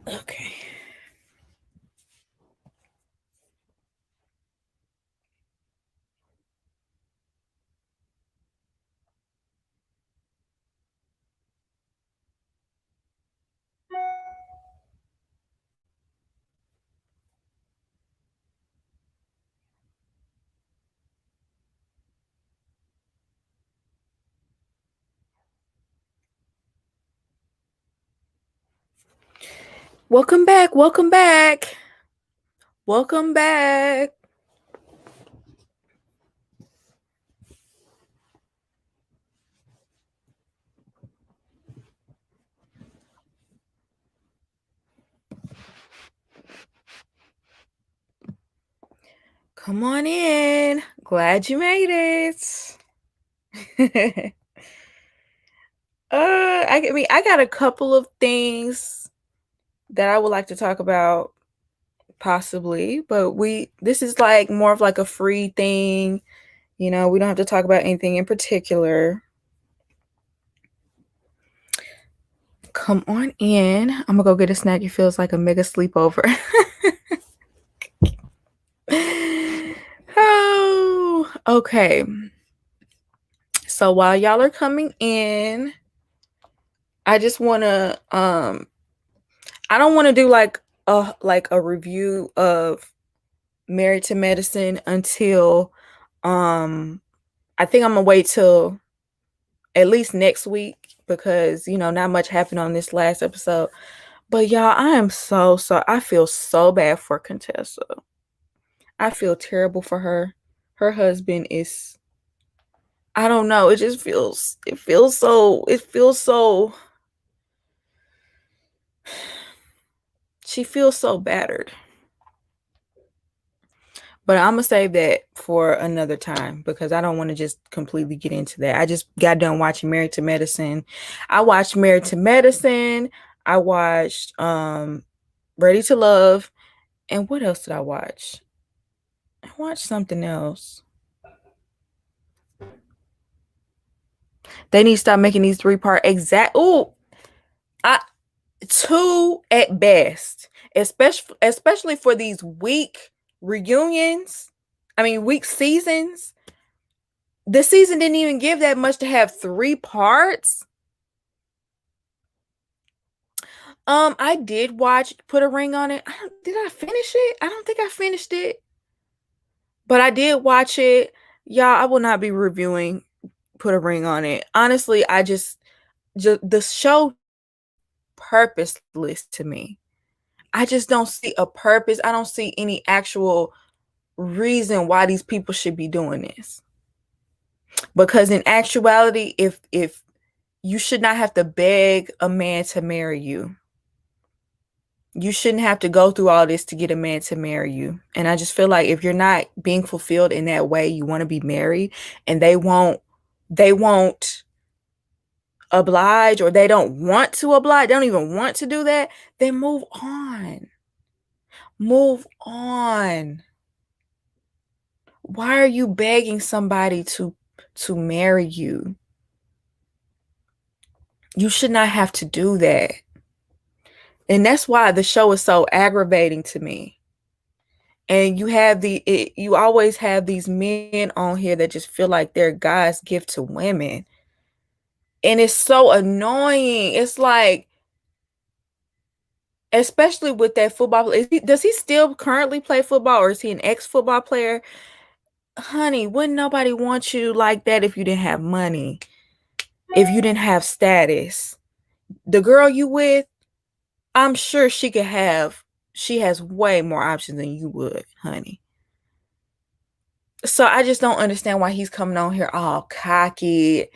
Okay. Welcome back. Welcome back. Welcome back. Come on in. Glad you made it. I got a couple of things that I would like to talk about, possibly, but this is like more of like a free thing. You know, we don't have to talk about anything in particular. Come on in. I'm gonna go get a snack. It feels like a mega sleepover. Oh, okay. So while y'all are coming in, I just want to I don't want to do like a review of Married to Medicine until I think I'm gonna wait till at least next week because not much happened on this last episode. But y'all, I am so I feel so bad for Contessa. I feel terrible for her. Her husband is, I don't know, it feels so she feels so battered. But I'm gonna save that for another time because I don't want to just completely get into that. I just got done watching Married to Medicine. I watched Married to Medicine. I watched Ready to Love. And what else did I watch? I watched something else. They need to stop making these 3-part exact. Ooh, I 2 at best, especially for these week reunions. I mean, week seasons. The season didn't even give that much to have 3 parts. I did watch Put a Ring on It. Did I finish it? I don't think I finished it. But I did watch it. Y'all, I will not be reviewing Put a Ring on It. Honestly, I just the show purposeless to me. I just don't see a purpose. I don't see any actual reason why these people should be doing this. Because in actuality, if you should not have to beg a man to marry you. You shouldn't have to go through all this to get a man to marry you. And I just feel like if you're not being fulfilled in that way, you want to be married and they won't oblige, or they don't want to oblige, they don't even want to do that, then move on. Move on. Why are you begging somebody to marry you? You should not have to do that. And that's why the show is so aggravating to me. And you always have these men on here that just feel like they're God's gift to women. And it's so annoying. It's like, especially with that football. Does he still currently play football, or is he an ex-football player? Honey, wouldn't nobody want you like that if you didn't have money, if you didn't have status? The girl you with, I'm sure she has way more options than you would, honey. So I just don't understand why he's coming on here all cocky.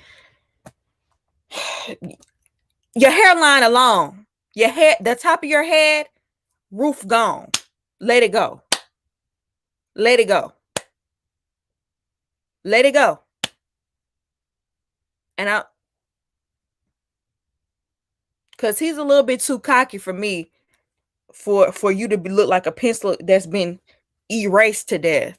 Your hairline alone, your head, the top of your head, roof gone. Let it go. Let it go. Let it go. And because he's a little bit too cocky for me, for you to look like a pencil that's been erased to death.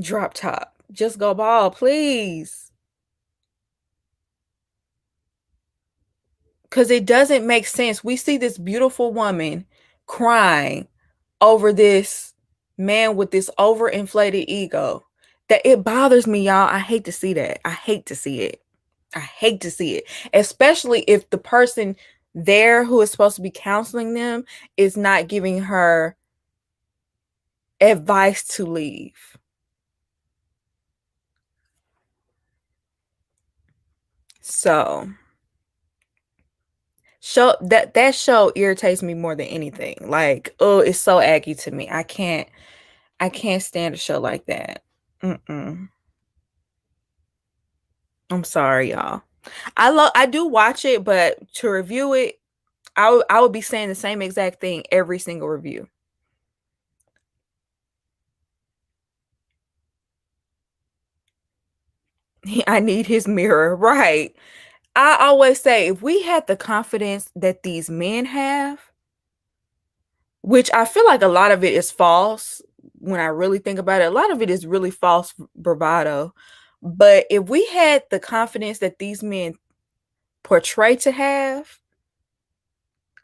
Drop top. Just go bald, please. Because it doesn't make sense. We see this beautiful woman crying over this man with this overinflated ego that it bothers me, y'all. I hate to see that. I hate to see it. I hate to see it, especially if the person there who is supposed to be counseling them is not giving her advice to leave. So that show irritates me more than anything. Like, oh, it's so aggy to me. I can't stand a show like that. Mm-mm. I'm sorry, y'all. I do watch it, but to review it, I would be saying the same exact thing every single review. I need his mirror, right? I always say if we had the confidence that these men have, which I feel like a lot of it is false when I really think about it, a lot of it is really false bravado. But if we had the confidence that these men portray to have,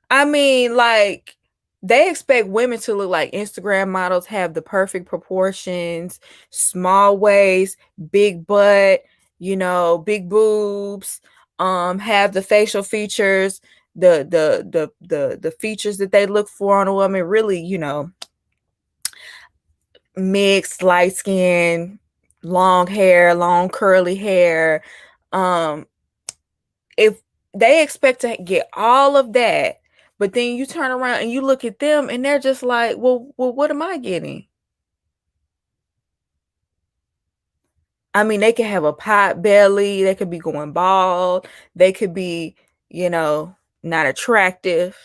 I mean, like, they expect women to look like Instagram models, have the perfect proportions, small waist, big butt, big boobs, have the facial features, the features that they look for on a woman, really, mixed, light skin, long hair, long curly hair. Um, if they expect to get all of that, but then you turn around and you look at them and they're just like, well, what am I getting? I mean, they could have a pot belly, they could be going bald, they could be, not attractive,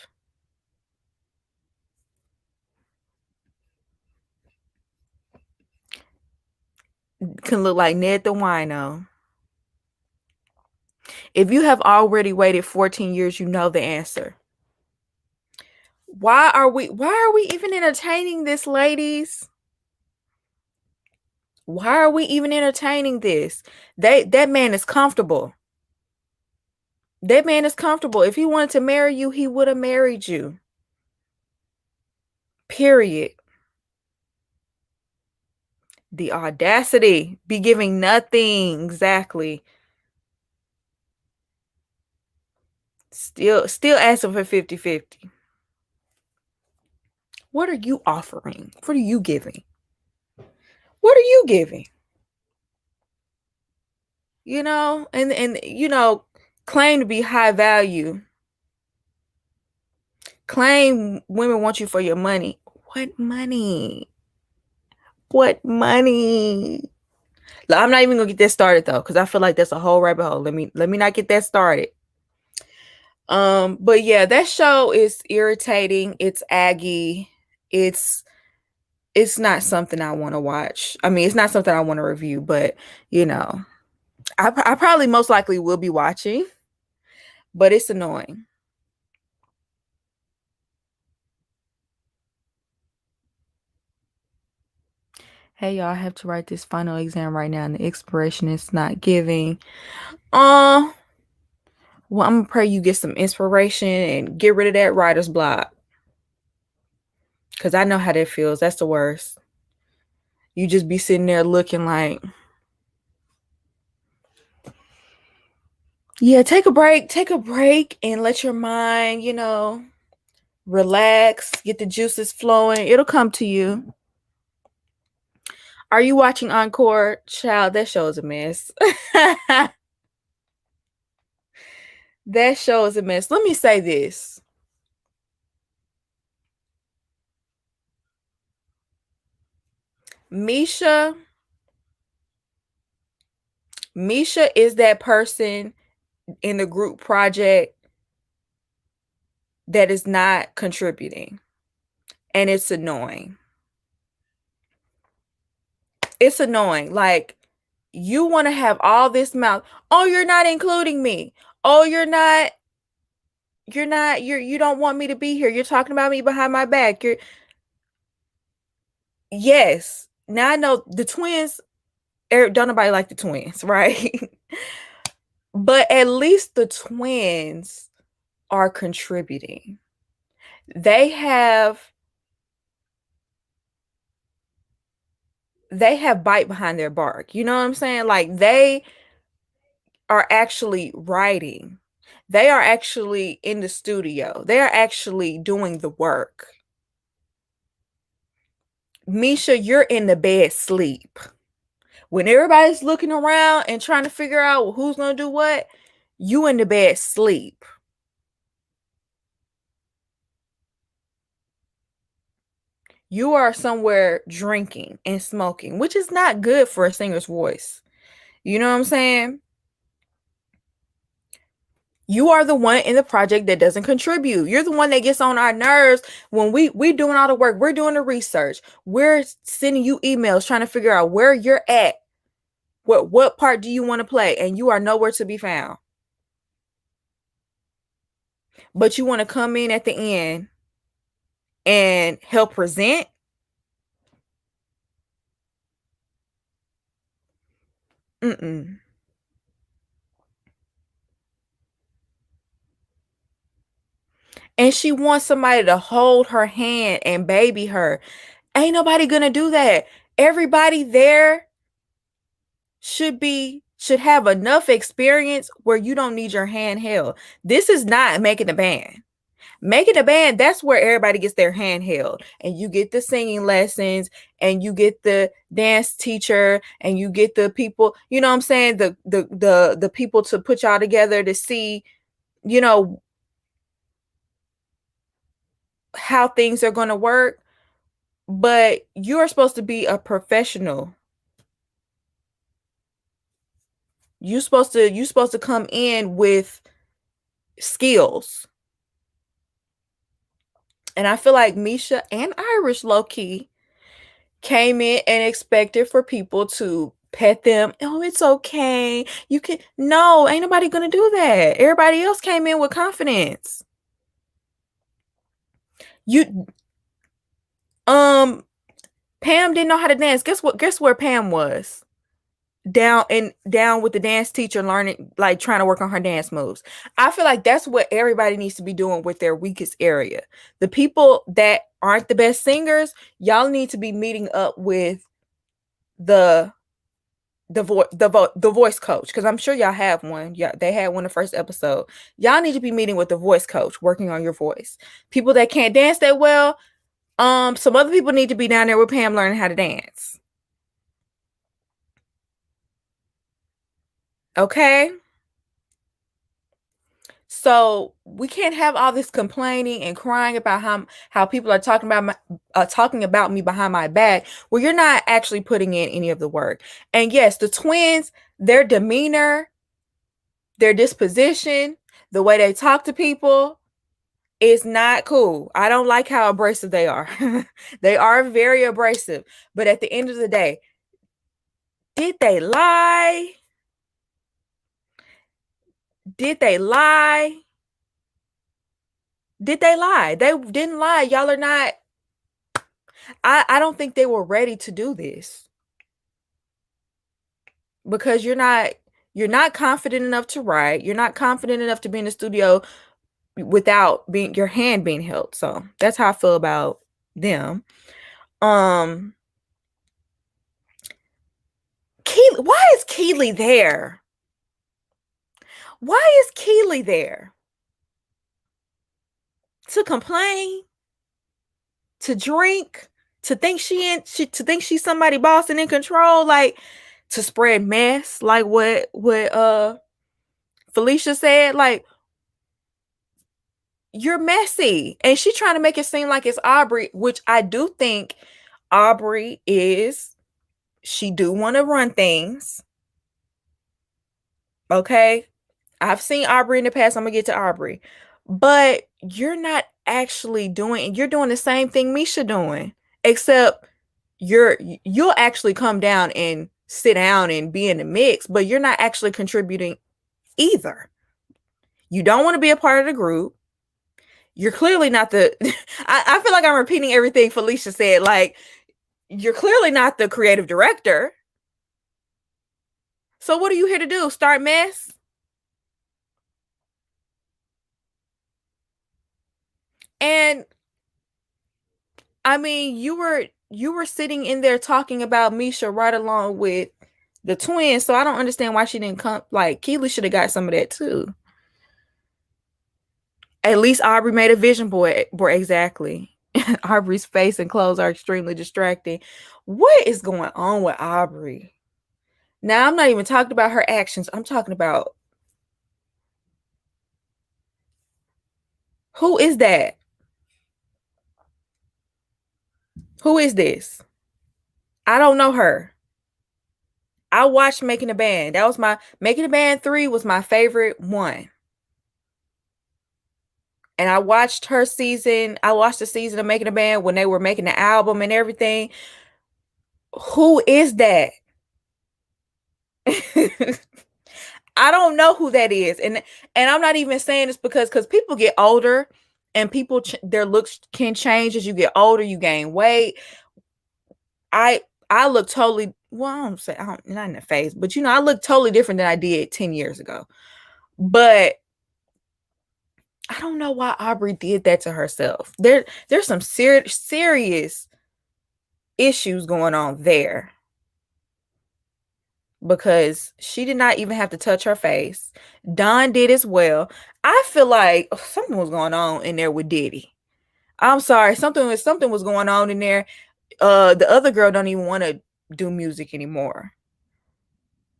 can look like Ned the Wino. If you have already waited 14 years, you know the answer. Why are we even entertaining this, ladies? Why are we even entertaining this? That man is comfortable. That man is comfortable. If he wanted to marry you, he would have married you. Period. The audacity. Be giving nothing. Exactly. Still asking for 50-50. What are you offering? What are you giving? What are you giving? And claim to be high value. Claim women want you for your money. What money? What money? Look, I'm not even gonna get that started though, because I feel like that's a whole rabbit hole. Let me not get that started. But yeah, that show is irritating. It's aggy. It's it's not something I want to watch. I mean, it's not something I want to review, but you know, I probably most likely will be watching, but it's annoying. Hey y'all, I have to write this final exam right now, and the expiration is not giving. Uh, well, I'm gonna pray you get some inspiration and get rid of that writer's block. Cause I know how that feels. That's the worst. You just be sitting there looking like, yeah, take a break and let your mind, relax, get the juices flowing. It'll come to you. Are you watching Encore? Child, that show is a mess. That show is a mess. Let me say this. Misha is that person in the group project that is not contributing. And it's annoying. It's annoying. Like, you want to have all this mouth. Oh, you're not including me. Oh, you don't want me to be here. You're talking about me behind my back. Yes. Now I know the twins, Don't nobody like the twins, right? But at least the twins are contributing. They have bite behind their bark. You know what I'm saying? Like, they are actually writing. They are actually in the studio. They are actually doing the work. Misha, you're in the bed sleep. When everybody's looking around and trying to figure out who's going to do what, you in the bed sleep. You are somewhere drinking and smoking, which is not good for a singer's voice. You know what I'm saying? You are the one in the project that doesn't contribute. You're the one that gets on our nerves when we doing all the work. We're doing the research. We're sending you emails trying to figure out where you're at. What part do you want to play? And you are nowhere to be found. But you want to come in at the end and help present. Mm-mm. And she wants somebody to hold her hand and baby her. Ain't nobody gonna do that. Everybody there should have enough experience where you don't need your hand held. This is not making a band. Making a band, that's where everybody gets their hand held, and you get the singing lessons, and you get the dance teacher, and you get the people, you know what I'm saying, the people to put y'all together to see, you know, how things are going to work. But you're supposed to be a professional. You're supposed to come in with skills. And I feel like Misha and Irish low-key came in and expected for people to pet them. Oh, it's okay. You can. No, ain't nobody gonna do that. Everybody else came in with confidence. You Pam didn't know how to dance. Guess what? Guess where Pam was? Down with the dance teacher, learning, like, trying to work on her dance moves. I feel like that's what everybody needs to be doing with their weakest area. The people that aren't the best singers, y'all need to be meeting up with the voice coach, because I'm sure y'all have one. Yeah, they had one the first episode. Y'all need to be meeting with the voice coach, working on your voice. People that can't dance that well, some other people need to be down there with Pam learning how to dance. Okay? So we can't have all this complaining and crying about how people are talking about me behind my back. Well, you're not actually putting in any of the work. And yes, the twins, their demeanor, their disposition, the way they talk to people is not cool. I don't like how abrasive they are. They are very abrasive. But at the end of the day, did they lie? Did they lie? Did they lie? They didn't lie. Y'all are not. I don't think they were ready to do this, because you're not confident enough to write. You're not confident enough to be in the studio without your hand being held. So that's how I feel about them. Why is Keely there? Why is Keely there? To complain? To drink? To think she's somebody boss and in control? Like, to spread mess? Like what Felicia said? Like, you're messy. And she's trying to make it seem like it's Aubrey, which I do think Aubrey is. She do want to run things. Okay? I've seen Aubrey in the past. I'm gonna get to Aubrey. But you're not actually you're doing the same thing Misha doing, except you'll actually come down and sit down and be in the mix, but you're not actually contributing either. You don't want to be a part of the group. You're clearly not the I feel like I'm repeating everything Felicia said. Like, you're clearly not the creative director. So what are you here to do? Start mess? And I mean, you were sitting in there talking about Misha right along with the twins, so I don't understand why she didn't come. Like Keely should have got some of that too. At least Aubrey made a vision board exactly. Aubrey's face and clothes are extremely distracting. What is going on with Aubrey? Now I'm not even talking about her actions. I'm talking about who is that? Who is this? I don't know her. I watched Making a Band. That was my Making a Band 3 was my favorite one. And I watched her season. I watched the season of Making a Band when they were making the album and everything. Who is that? I don't know who that is. And I'm not even saying this because people get older and people their looks can change as you get older, you gain weight. I look totally well, I don't say I don't not in the face, but I look totally different than I did 10 years ago. But I don't know why Aubrey did that to herself. There's some serious issues going on there because she did not even have to touch her face. Don did as well. I feel like something was going on in there with Diddy. I'm sorry, something was going on in there. The other girl don't even want to do music anymore.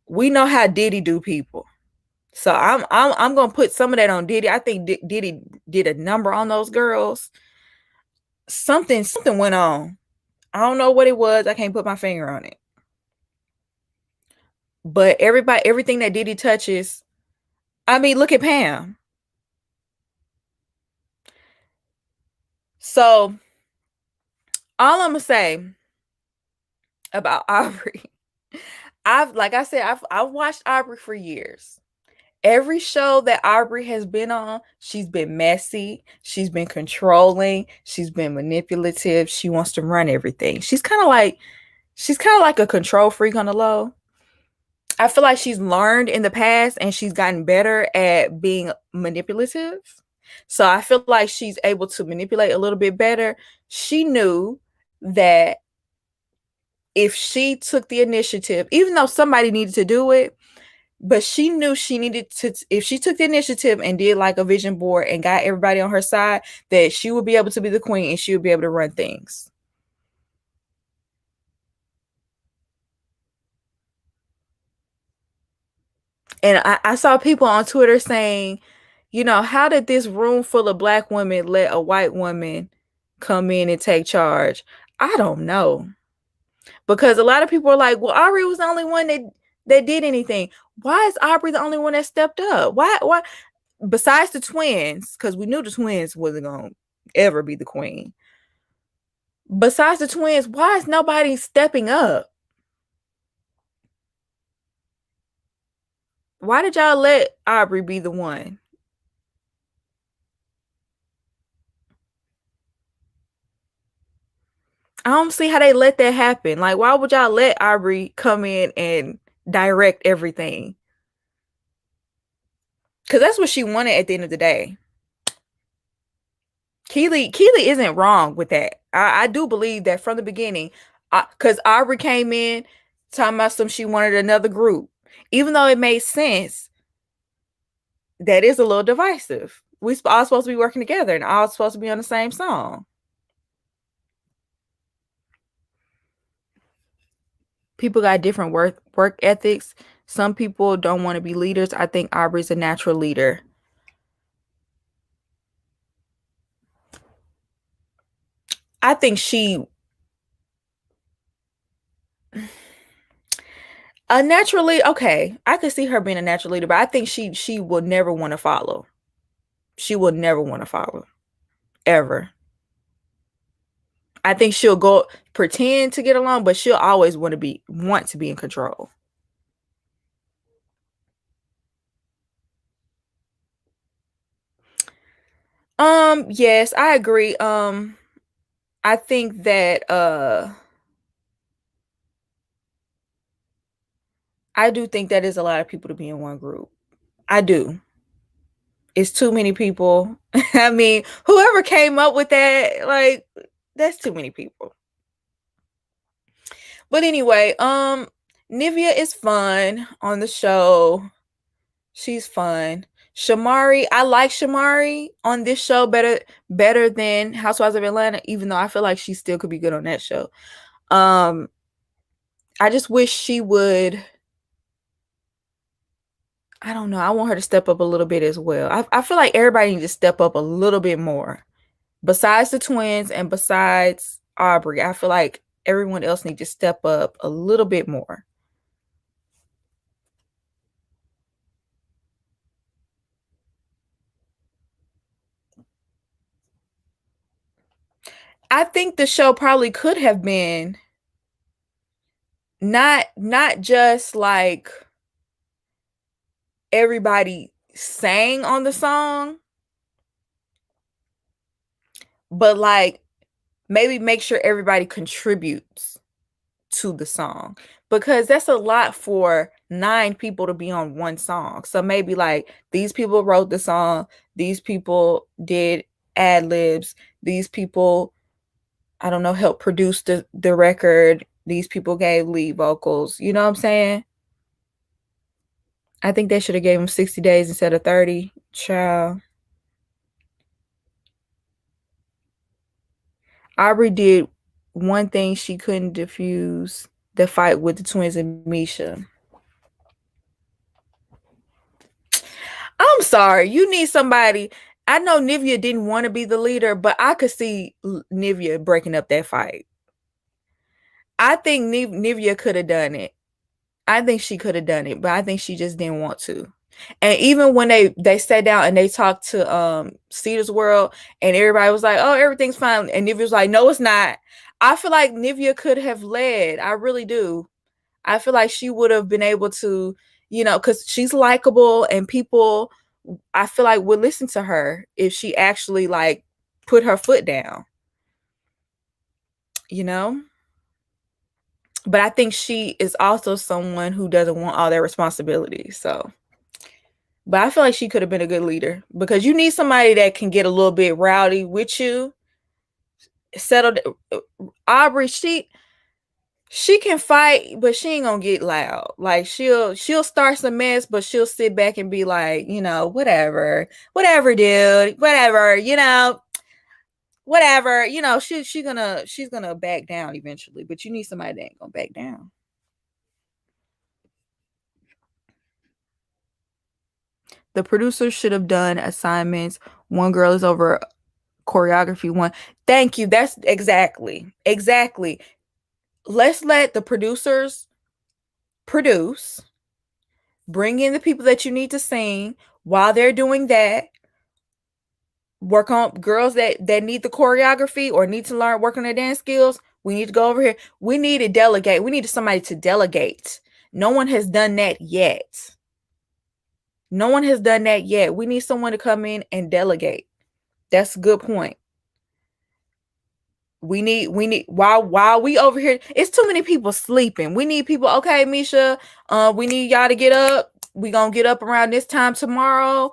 We know how Diddy do people. So I'm gonna put some of that on Diddy. I think Diddy did a number on those girls. Something went on. I don't know what it was. I can't put my finger on it. But everything that Diddy touches, I mean, look at Pam. So all I'm gonna say about Aubrey, like I said, I've watched Aubrey for years. Every show that Aubrey has been on, she's been messy, she's been controlling, she's been manipulative, she wants to run everything. She's kind of like a control freak on the low. I feel like she's learned in the past and she's gotten better at being manipulative. So I feel like she's able to manipulate a little bit better. She knew that if she took the initiative, even though somebody needed to do it, but she knew she needed to, if she took the initiative and did like a vision board and got everybody on her side, that she would be able to be the queen and she would be able to run things. And I saw people on Twitter saying, how did this room full of black women let a white woman come in and take charge? I don't know. Because a lot of people are like, well, Aubrey was the only one that did anything. Why is Aubrey the only one that stepped up? Why besides the twins, because we knew the twins wasn't gonna ever be the queen. Besides the twins, why is nobody stepping up? Why did y'all let Aubrey be the one? I don't see how they let that happen. Like, why would y'all let Aubrey come in and direct everything? Because that's what she wanted at the end of the day. Keely isn't wrong with that. I do believe that from the beginning, because Aubrey came in talking about she wanted another group, even though it made sense. That is a little divisive. We all supposed to be working together and all supposed to be on the same song. People got different work ethics. Some people don't want to be leaders. I think Aubrey's a natural leader. I think a natural leader. Okay, I could see her being a natural leader, but I think she will never want to follow. She will never want to follow ever. I think she'll go pretend to get along, but she'll always want to be in control. Yes, I agree. I think that I do think that is a lot of people to be in one group. I do. It's too many people. I mean, whoever came up with that, like, that's too many people. But anyway, Nivea is fun on the show. She's fun. Shamari, I like Shamari on this show better than Housewives of Atlanta, even though I feel like she still could be good on that show. I just wish she would. I don't know. I want her to step up a little bit as well. I feel like everybody needs to step up a little bit more. Besides the twins and besides Aubrey, I feel like everyone else needs to step up a little bit more. I think the show probably could have been not just like everybody sang on the song, but like maybe make sure everybody contributes to the song, because that's a lot for 9 people to be on one song. So maybe like these people wrote the song, these people did ad libs, these people, I don't know, helped produce the record, these people gave lead vocals. You know what I'm saying? I think they should have gave him 60 days instead of 30. Child. Aubrey did one thing she couldn't diffuse: the fight with the twins and Misha. I'm sorry. You need somebody. I know Nivea didn't want to be the leader, but I could see Nivea breaking up that fight. I think Nivea could have done it. I think she could have done it, but I think she just didn't want to. And even when they sat down and they talked to Cedar's World, and everybody was like, "Oh, everything's fine," and Nivea was like, "No, it's not." I feel like Nivea could have led. I really do. I feel like she would have been able to, because she's likable and people, I feel like, would listen to her if she actually like put her foot down, you know? But I think she is also someone who doesn't want all that responsibility. So, but I feel like she could have been a good leader, because you need somebody that can get a little bit rowdy with you. Settled. Aubrey, she can fight, but she ain't gonna get loud. Like she'll start some mess, but she'll sit back and be like, whatever, dude, whatever, whatever. She's gonna back down eventually. But you need somebody that ain't gonna back down. The producers should have done assignments. One girl is over choreography. One. Thank you. That's exactly. Let's let the producers produce. Bring in the people that you need to sing. While they're doing that, work on girls that need the choreography or need to work on their dance skills. We need to go over here. We need to delegate. We need somebody to delegate. No one has done that yet. We need someone to come in and delegate. That's a good point. We need while we over here, it's too many people sleeping. We need people. Okay, Misha, we need y'all to get up. We gonna get up around this time tomorrow.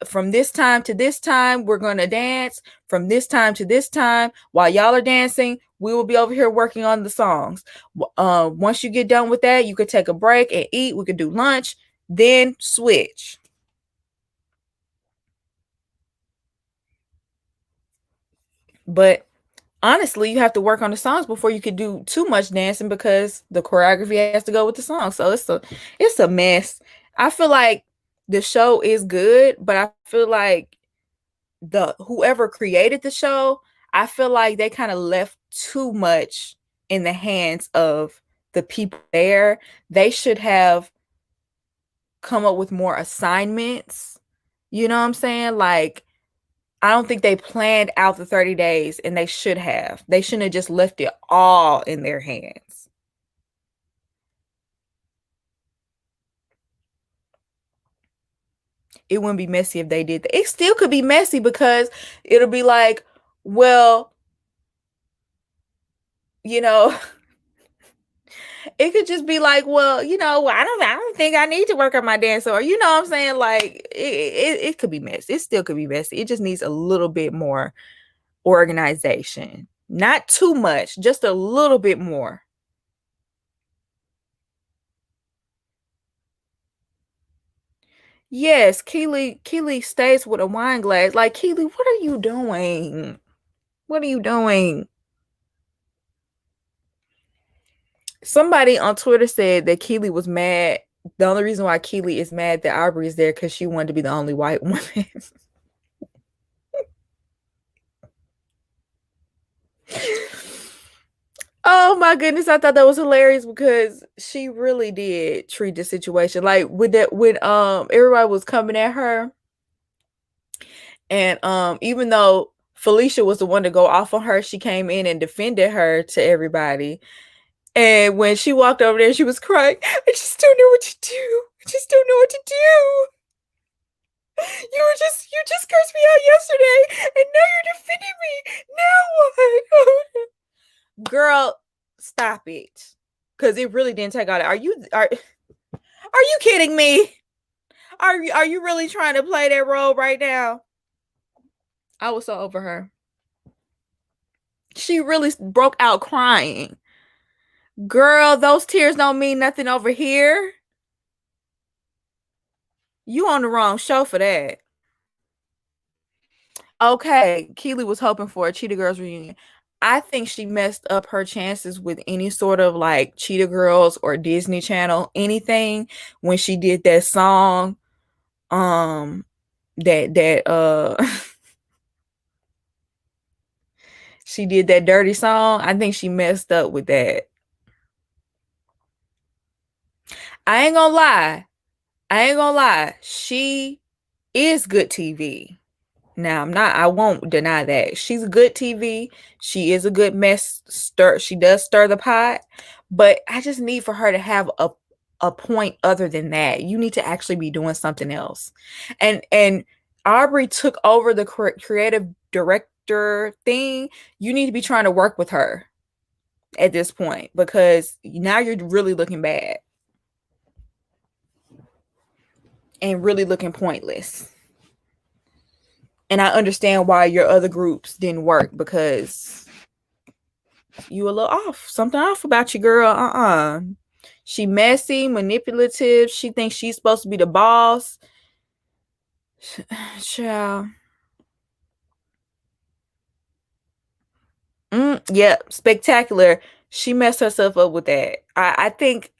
From this time to this time, we're gonna dance. From this time to this time, while y'all are dancing, we will be over here working on the songs. Once you get done with that, you could take a break and eat. We could do lunch, then switch. But honestly, you have to work on the songs before you could do too much dancing, because the choreography has to go with the song. So it's a mess. I feel like the show is good, but I feel like whoever created the show, I feel like they kind of left too much in the hands of the people there. They should have come up with more assignments. You know what I'm saying? Like, I don't think they planned out the 30 days, and they should have. They shouldn't have just left it all in their hands. It wouldn't be messy if they did that. It still could be messy, because it'll be like, well, It could just be like, well, I don't think I need to work on my dance, or you know what I'm saying? Like it could be messy. It still could be messy. It just needs a little bit more organization. Not too much, just a little bit more. Yes, Keely stays with a wine glass. Like, Keely, what are you doing? What are you doing? Somebody on Twitter said that Keely was mad. The only reason why Keely is mad that Aubrey is there because she wanted to be the only white woman. Oh my goodness, I thought that was hilarious because she really did treat the situation like with that when everybody was coming at her, and even though Felicia was the one to go off on her, she came in and defended her to everybody. And when she walked over there, she was crying. I just don't know what to do. I just don't know what to do. You just cursed me out yesterday, and now you're defending me. Now what? Girl, stop it. Cause it really didn't take out. Are you kidding me? Are you really trying to play that role right now? I was so over her. She really broke out crying. Girl, those tears don't mean nothing over here. You on the wrong show for that. Okay, Keely was hoping for a Cheetah Girls reunion. I think she messed up her chances with any sort of like Cheetah Girls or Disney Channel, anything when she did that song. That she did that dirty song. I think she messed up with that. I ain't gonna lie. She is good TV. Now, I won't deny that. She's good TV. She is a good mess stir. She does stir the pot, but I just need for her to have a point other than that. You need to actually be doing something else. And Aubrey took over the creative director thing. You need to be trying to work with her at this point because now you're really looking bad and really looking pointless. And I understand why your other groups didn't work because you a little off. Something off about you, girl. She messy, manipulative. She thinks she's supposed to be the boss. Child. Yeah, spectacular. She messed herself up with that. I think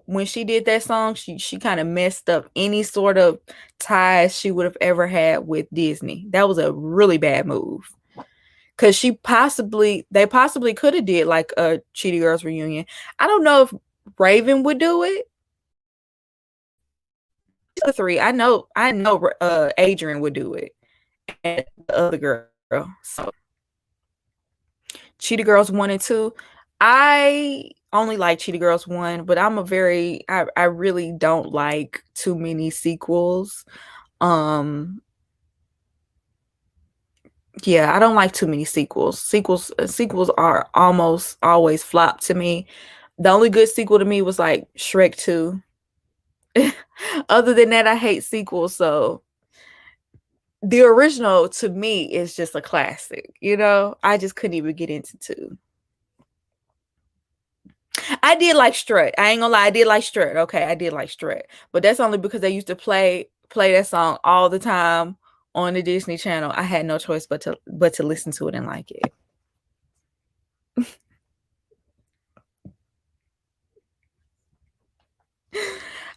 when she did that song, she kind of messed up any sort of ties she would have ever had with Disney. That was a really bad move. Cause they possibly could have did like a Cheetah Girls reunion. I don't know if Raven would do it. The three, I know Adrian would do it, and the other girl. So Cheetah Girls 1 and 2. I only like Cheetah Girls 1, but I really don't like too many sequels. Yeah, I don't like too many sequels. Sequels are almost always flop to me. The only good sequel to me was like Shrek 2. Other than that, I hate sequels. So the original to me is just a classic. I just couldn't even get into 2. I did like Strut. I ain't gonna lie, I did like Strut. Okay, I did like Strut, but that's only because they used to play that song all the time on the Disney Channel. I had no choice but to listen to it and like it.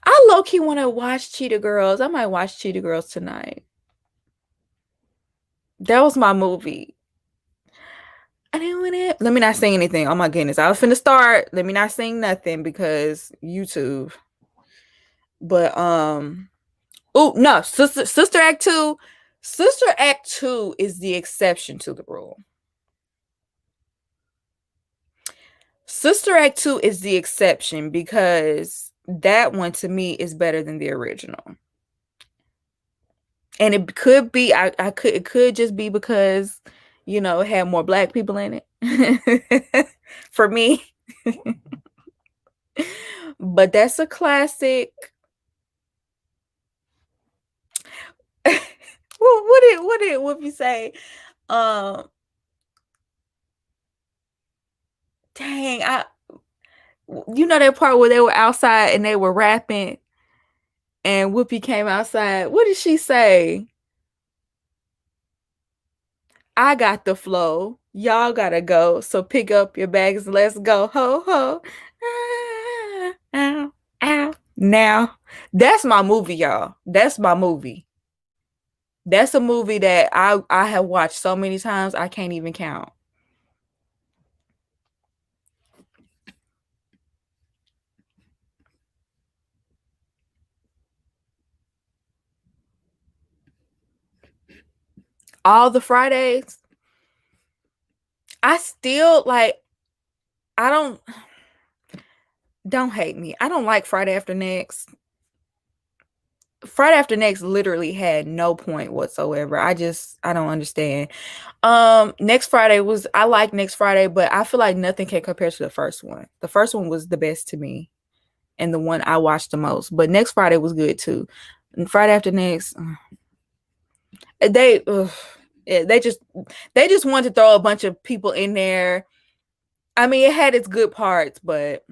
I low-key want to watch Cheetah Girls. I might watch Cheetah Girls tonight. That was my movie. I didn't want it. Let me not sing anything. Oh my goodness. I was finna start. Let me not sing nothing because YouTube. But oh no, Sister Act 2. Sister Act 2 is the exception to the rule. Sister Act 2 is the exception because that one to me is better than the original. And it could be it could just be because it had more black people in it. For me. But that's a classic. Well, what did Whoopi say? Um, dang, you know that part where they were outside and they were rapping and Whoopi came outside. What did she say? I got the flow. Y'all gotta go. So pick up your bags and let's go. Ho ho. Ah, ow, ow. Now, that's my movie, y'all. That's my movie. That's a movie that I have watched so many times I can't even count. All the Fridays. I still like I don't hate me. I don't like Friday After Next. Friday After Next literally had no point whatsoever. I don't understand. Next Friday was I like Next Friday, but I feel like nothing can compare to the first one. The first one was the best to me and the one I watched the most. But Next Friday was good too. And Friday After Next, they yeah, they just wanted to throw a bunch of people in there. I mean, it had its good parts, but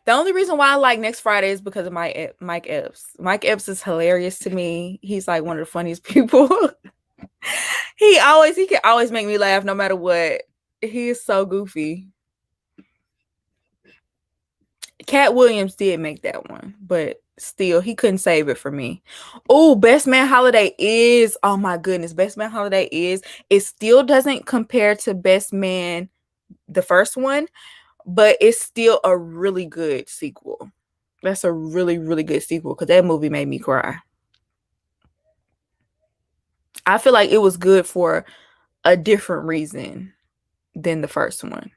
the only reason why I like Next Friday is because of Mike Epps. Mike Epps is hilarious to me. He's like one of the funniest people. He can always make me laugh no matter what. He is so goofy. Cat Williams did make that one, but still he couldn't save it for me. Oh, Best Man Holiday is, oh my goodness, Best Man Holiday is, it still doesn't compare to Best Man, the first one, but it's still a really good sequel. That's a really, really good sequel because that movie made me cry. I feel like it was good for a different reason than the first one.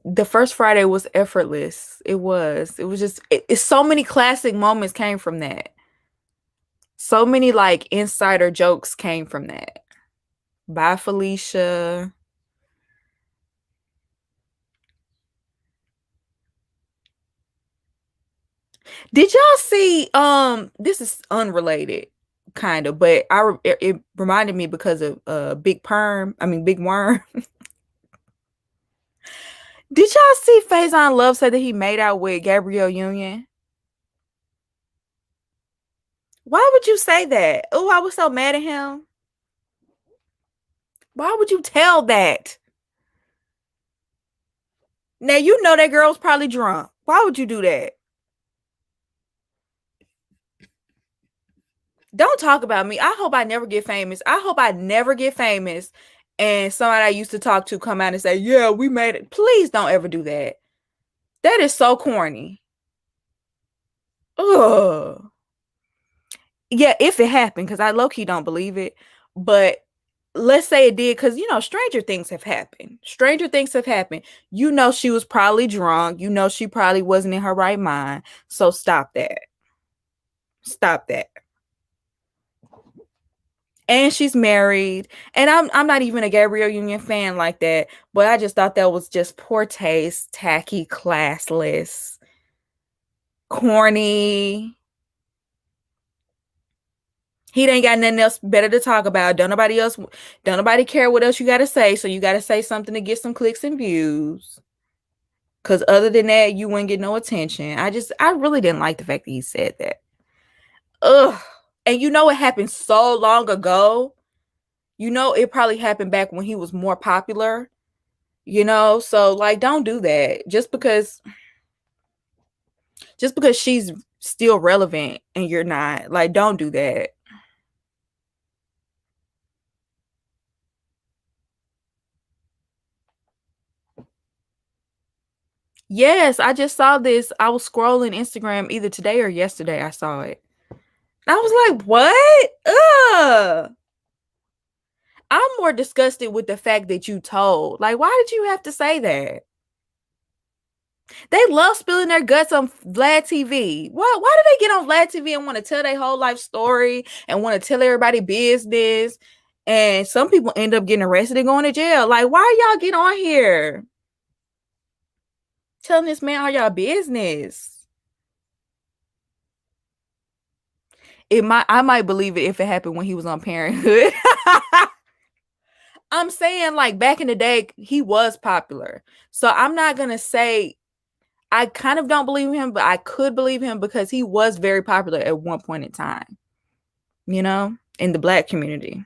The first Friday was effortless. It was. It was just it's so many classic moments came from that. So many like insider jokes came from that. Bye Felicia. Did y'all see this is unrelated kind of, but it reminded me because of Big Worm. Did y'all see Faison Love say that he made out with Gabrielle Union? Why would you say that? Oh, I was so mad at him. Why would you tell that? Now you know that girl's probably drunk. Why would you do that? Don't talk about me. I hope I never get famous. I hope I never get famous and somebody I used to talk to come out and say, "Yeah, we made it." Please don't ever do that. That is so corny. Ugh. Yeah, if it happened, because I low key don't believe it. But let's say it did, because stranger things have happened. Stranger things have happened. She was probably drunk. She probably wasn't in her right mind. So stop that. Stop that. And she's married. And I'm not even a Gabrielle Union fan like that. But I just thought that was just poor taste, tacky, classless, corny. He ain't got nothing else better to talk about. Don't nobody care what else you gotta say. So you gotta say something to get some clicks and views. Cause other than that, you wouldn't get no attention. I really didn't like the fact that he said that. Ugh. And it happened so long ago. It probably happened back when he was more popular. So like don't do that. Just because she's still relevant and you're not. Like, don't do that. Yes, I just saw this. I was scrolling Instagram either today or yesterday. I saw it. I was like, what? Ugh. I'm more disgusted with the fact that you told. Like, why did you have to say that? They love spilling their guts on Vlad TV. Why do they get on Vlad TV and want to tell their whole life story and want to tell everybody business? And some people end up getting arrested and going to jail. Like, why y'all get on here telling this man all y'all business? I might believe it if it happened when he was on Parenthood. I'm saying, like, back in the day, he was popular. So I'm not gonna say I kind of don't believe him, but I could believe him because he was very popular at one point in time, you know, in the Black community.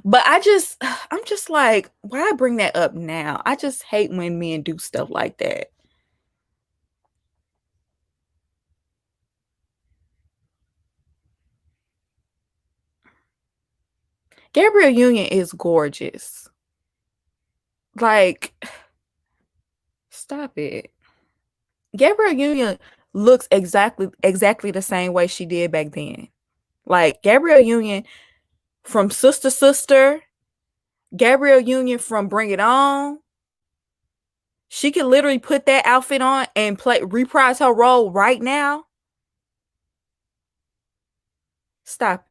But I'm just like, why bring that up now? I just hate when men do stuff like that. Gabrielle Union is gorgeous. Like, stop it. Gabrielle Union looks exactly the same way she did back then. Like, Gabrielle Union from Sister Sister, Gabrielle Union from Bring It On. She could literally put that outfit on and reprise her role right now. Stop.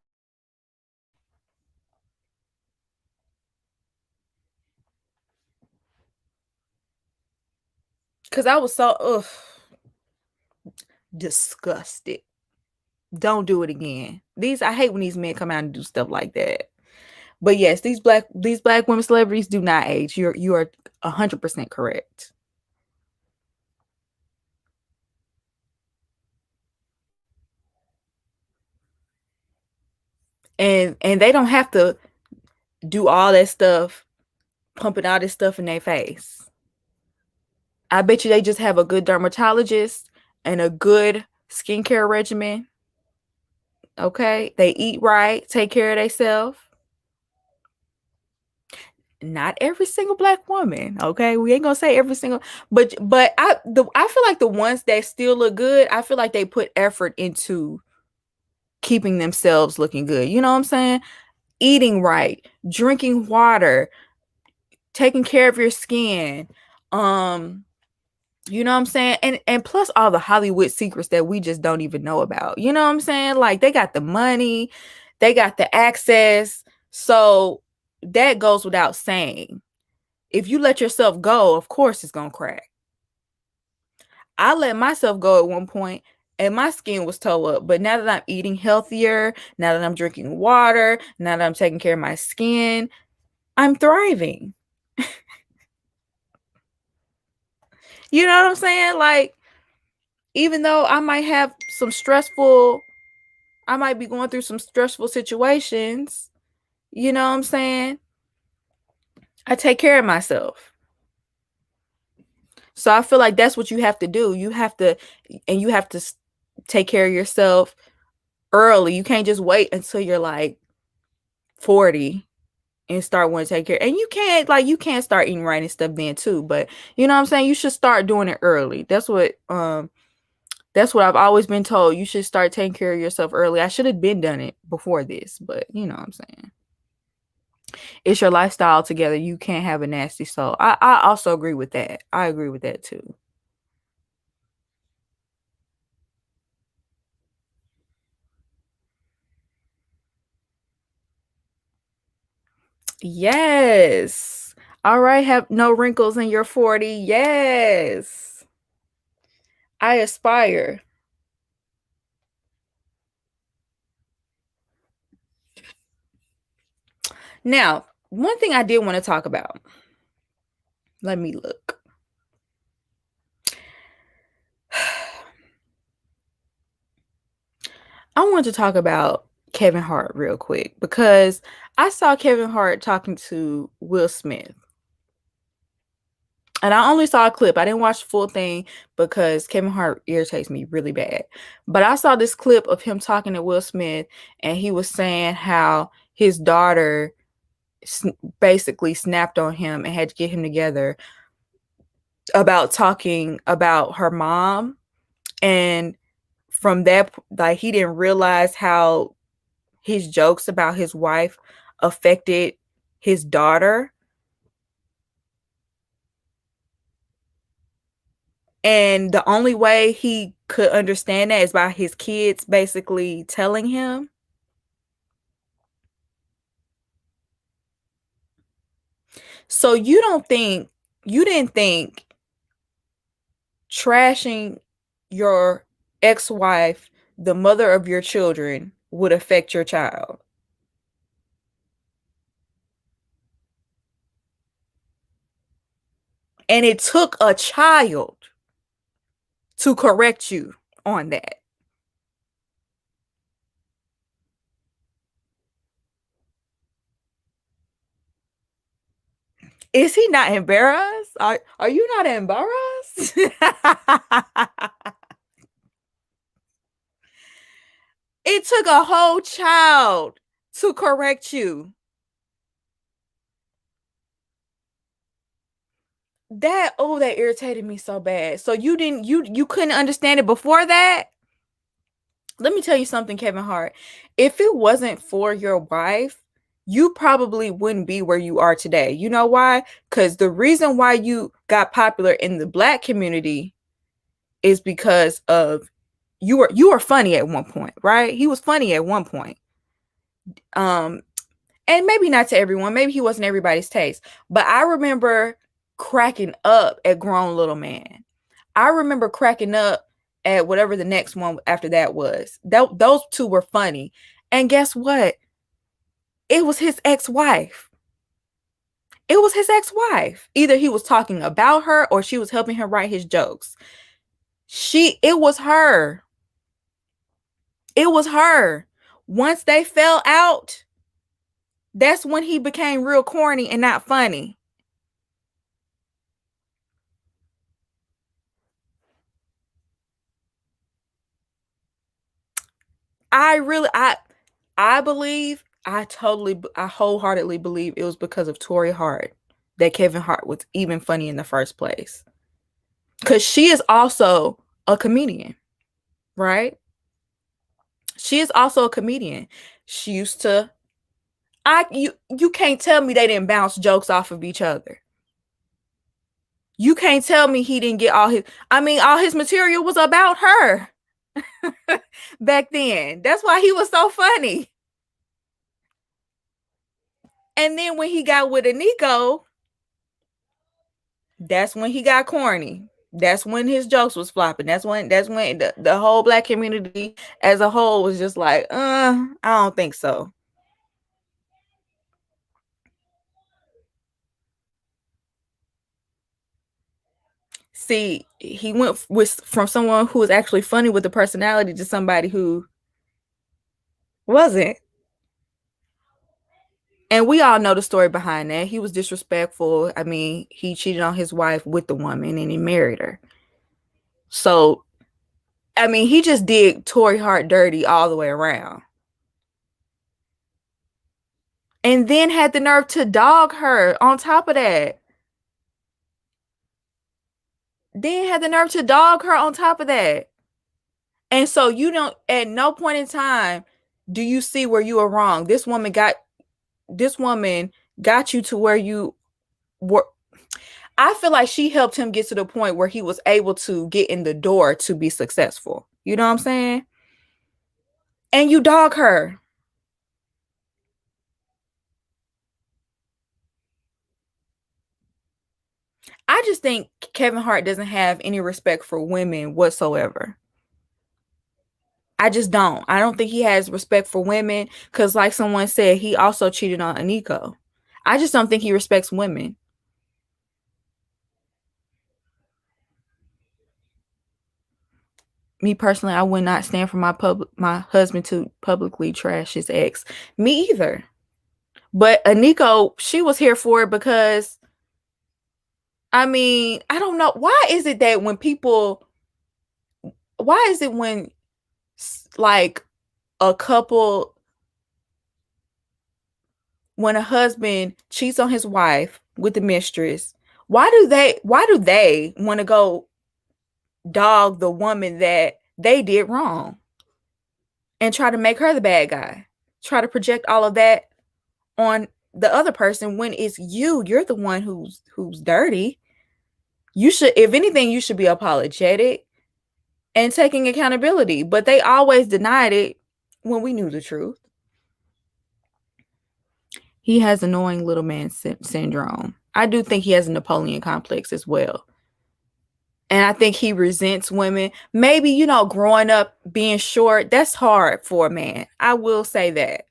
Because I was so disgusted. Don't do it again. I hate when these men come out and do stuff like that. But yes, these black women celebrities do not age. You are 100% correct. And they don't have to do all that stuff, pumping all this stuff in their face. I bet you they just have a good dermatologist and a good skincare regimen. Okay, they eat right, take care of themselves. Not every single black woman, okay? We ain't gonna say every single, but I feel like the ones that still look good, I feel like they put effort into keeping themselves looking good. You know what I'm saying? Eating right, drinking water, taking care of your skin. You know what I'm saying? And plus all the Hollywood secrets that we just don't even know about. You know what I'm saying? Like, they got the money, they got the access. So that goes without saying. If you let yourself go, of course it's gonna crack. I let myself go at one point and my skin was toe up. But now that I'm eating healthier, now that I'm drinking water, now that I'm taking care of my skin, I'm thriving. You know what I'm saying? Like, even though I might be going through some stressful situations, you know what I'm saying? I take care of myself. So I feel like that's what you have to do. You have to take care of yourself early. You can't just wait until you're like 40 and start wanting to take care. And you can't start eating right and stuff then too. But you know what I'm saying? You should start doing it early. That's what I've always been told. You should start taking care of yourself early. I should have been done it before this, but you know what I'm saying? It's your lifestyle together. You can't have a nasty soul. I also agree with that. I agree with that too. Yes. All right. Have no wrinkles in your 40. Yes. I aspire. Now, one thing I did want to talk about. Let me look. I want to talk about Kevin Hart real quick because I saw Kevin Hart talking to Will Smith. And I only saw a clip. I didn't watch the full thing because Kevin Hart irritates me really bad. But I saw this clip of him talking to Will Smith, and he was saying how his daughter basically snapped on him and had to get him together about talking about her mom. And from that, like, he didn't realize how his jokes about his wife affected his daughter. And the only way he could understand that is by his kids basically telling him. So you didn't think trashing your ex-wife, the mother of your children, would affect your child. And it took a child to correct you on that. Is he not embarrassed? Are you not embarrassed? It took a whole child to correct you. That irritated me so bad. So you couldn't understand it before that? Let me tell you something, Kevin Hart. If it wasn't for your wife, you probably wouldn't be where you are today. You know why? Because the reason why you got popular in the Black community is because of you were funny at one point, right? He was funny at one point. And maybe not to everyone, maybe he wasn't everybody's taste, but I remember cracking up at Grown Little Man. I remember cracking up at whatever the next one after that was. Those two were funny. And guess what? It was his ex-wife. It was his ex-wife. Either he was talking about her or she was helping him write his jokes. It was her. It was her. Once they fell out, that's when he became real corny and not funny. I believe, I wholeheartedly believe it was because of Tori Hart that Kevin Hart was even funny in the first place. Because she is also a comedian, right? She is also a comedian. She used to, you can't tell me they didn't bounce jokes off of each other. You can't tell me he didn't get all his material was about her back then. That's why he was so funny. And then when he got with Aniko, that's when he got corny. That's when his jokes was flopping. That's when the whole Black community as a whole was just like, I don't think so. See, he went from someone who was actually funny with the personality to somebody who wasn't. And we all know the story behind that. He was disrespectful. I mean, he cheated on his wife with the woman and he married her. So, I mean, he just did Tori Hart dirty all the way around. And then had the nerve to dog her on top of that. Then had the nerve to dog her on top of that. And so you don't, at no point in time do you see where you are wrong. This woman got you to where you were. I feel like she helped him get to the point where he was able to get in the door to be successful. You know what I'm saying? And you dog her. I just think Kevin Hart doesn't have any respect for women whatsoever. I just don't. I don't think he has respect for women because, like someone said, he also cheated on Aniko. I just don't think he respects women. Me personally, I would not stand for my husband to publicly trash his ex. Me either. But Aniko, she was here for it because, I mean, I don't know. Why is it that when like a couple, when a husband cheats on his wife with the mistress, why do they want to go dog the woman that they did wrong and try to make her the bad guy? Try to project all of that on the other person when it's you're the one who's dirty. You should, if anything, you should be apologetic and taking accountability. But they always denied it when we knew the truth. He has annoying little man syndrome. I do think he has a Napoleon complex as well. And I think he resents women. Maybe, you know, growing up being short, that's hard for a man. I will say that.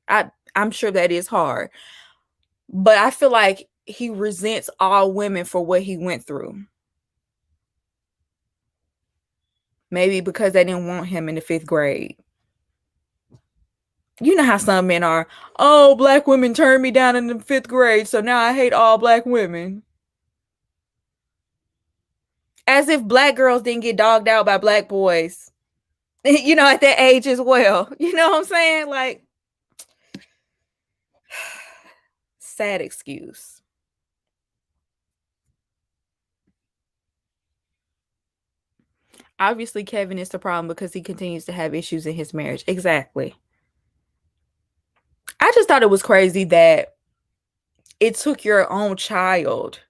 I'm sure that is hard. But I feel like he resents all women for what he went through. Maybe because they didn't want him in the 5th grade. You know how some men are, oh, black women turned me down in the 5th grade, so now I hate all black women. As if black girls didn't get dogged out by black boys, you know, at that age as well. You know what I'm saying? Like, sad excuse. Obviously, Kevin is the problem because he continues to have issues in his marriage. Exactly. I just thought it was crazy that it took your own child,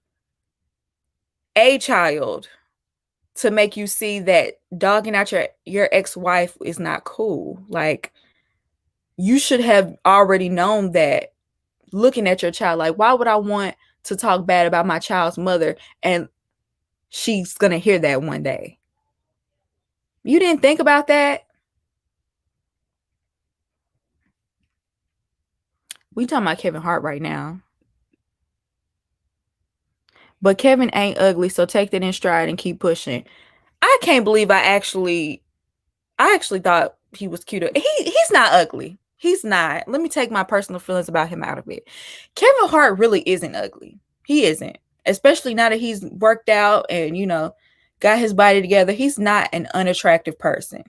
a child, to make you see that dogging out your ex-wife is not cool. Like, you should have already known that looking at your child. Like, why would I want to talk bad about my child's mother and she's going to hear that one day? You didn't think about that? We talking about Kevin Hart right now. But Kevin ain't ugly, so take that in stride and keep pushing. I can't believe I actually thought he was cute. He's not ugly. He's not. Let me take my personal feelings about him out of it. Kevin Hart really isn't ugly. He isn't. Especially now that he's worked out and, you know, got his body together. He's not an unattractive person.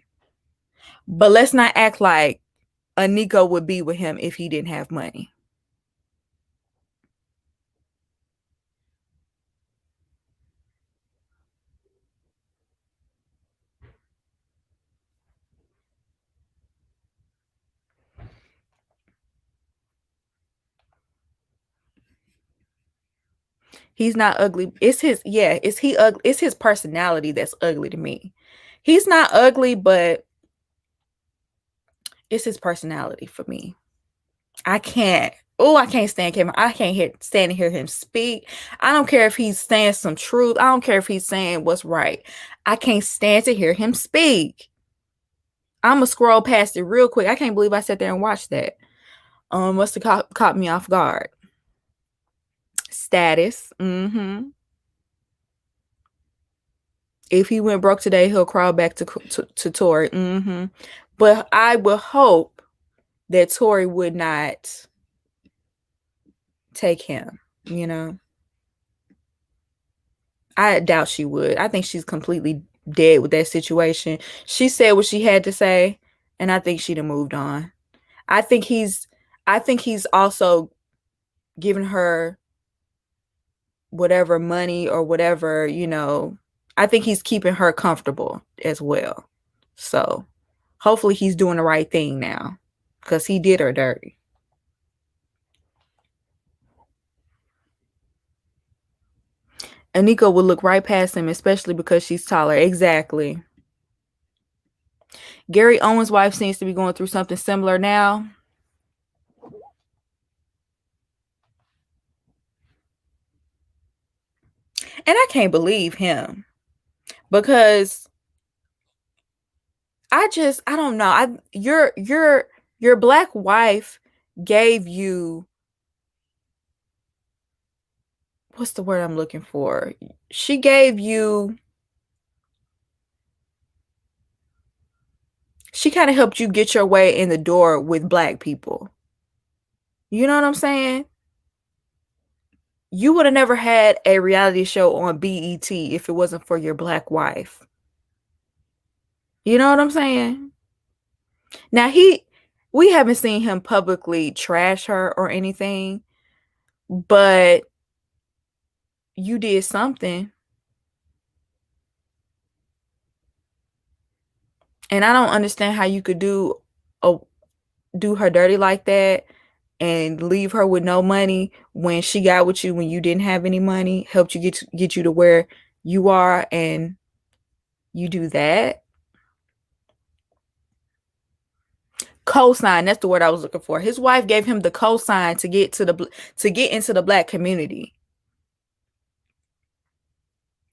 But let's not act like a Nico would be with him if he didn't have money. He's not ugly. It's his, yeah, is he ugly? It's his personality that's ugly to me. He's not ugly, but it's his personality for me. I can't stand Kevin. I can't stand to hear him speak. I don't care if he's saying some truth. I don't care if he's saying what's right. I can't stand to hear him speak. I'm going to scroll past it real quick. I can't believe I sat there and watched that. Must have caught me off guard. Status. If he went broke today, he'll crawl back to Tory. But I would hope that Tory would not take him, you know. I doubt she would. I think she's completely dead with that situation. She said what she had to say, and I think she'd have moved on. I think he's also giving her whatever money or whatever, you know. I think he's keeping her comfortable as well. So hopefully he's doing the right thing now, because he did her dirty. Anika would look right past him, especially because she's taller. Exactly. Gary Owen's wife seems to be going through something similar now. And I can't believe him, because I don't know. Your black wife gave you, what's the word I'm looking for? She kind of helped you get your way in the door with black people. You know what I'm saying? You would have never had a reality show on BET if it wasn't for your black wife. You know what I'm saying? Now we haven't seen him publicly trash her or anything, but you did something. And I don't understand how you could do her dirty like that and leave her with no money when she got with you when you didn't have any money, helped you get you to where you are and you do that. Cosign, that's the word I was looking for. His wife gave him the cosign to get into the black community.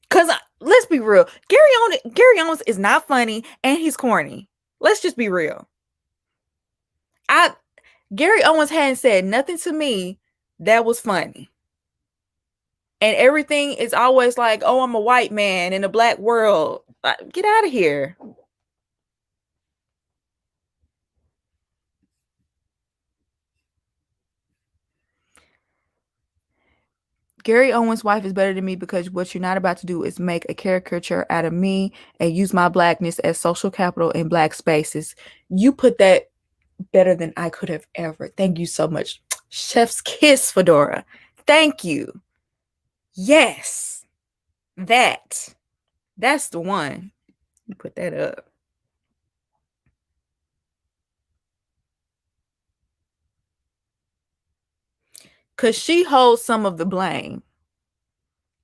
Cause let's be real, Gary Owens is not funny and he's corny. Let's just be real. I Gary Owens hadn't said nothing to me that was funny. And everything is always like, oh, I'm a white man in a black world. Get out of here. Gary Owens' wife is better than me because what you're not about to do is make a caricature out of me and use my blackness as social capital in black spaces. You put that better than I could have ever. Thank you so much. Chef's kiss, Fedora. Thank you. Yes. That's the one. You put that up. Because she holds some of the blame.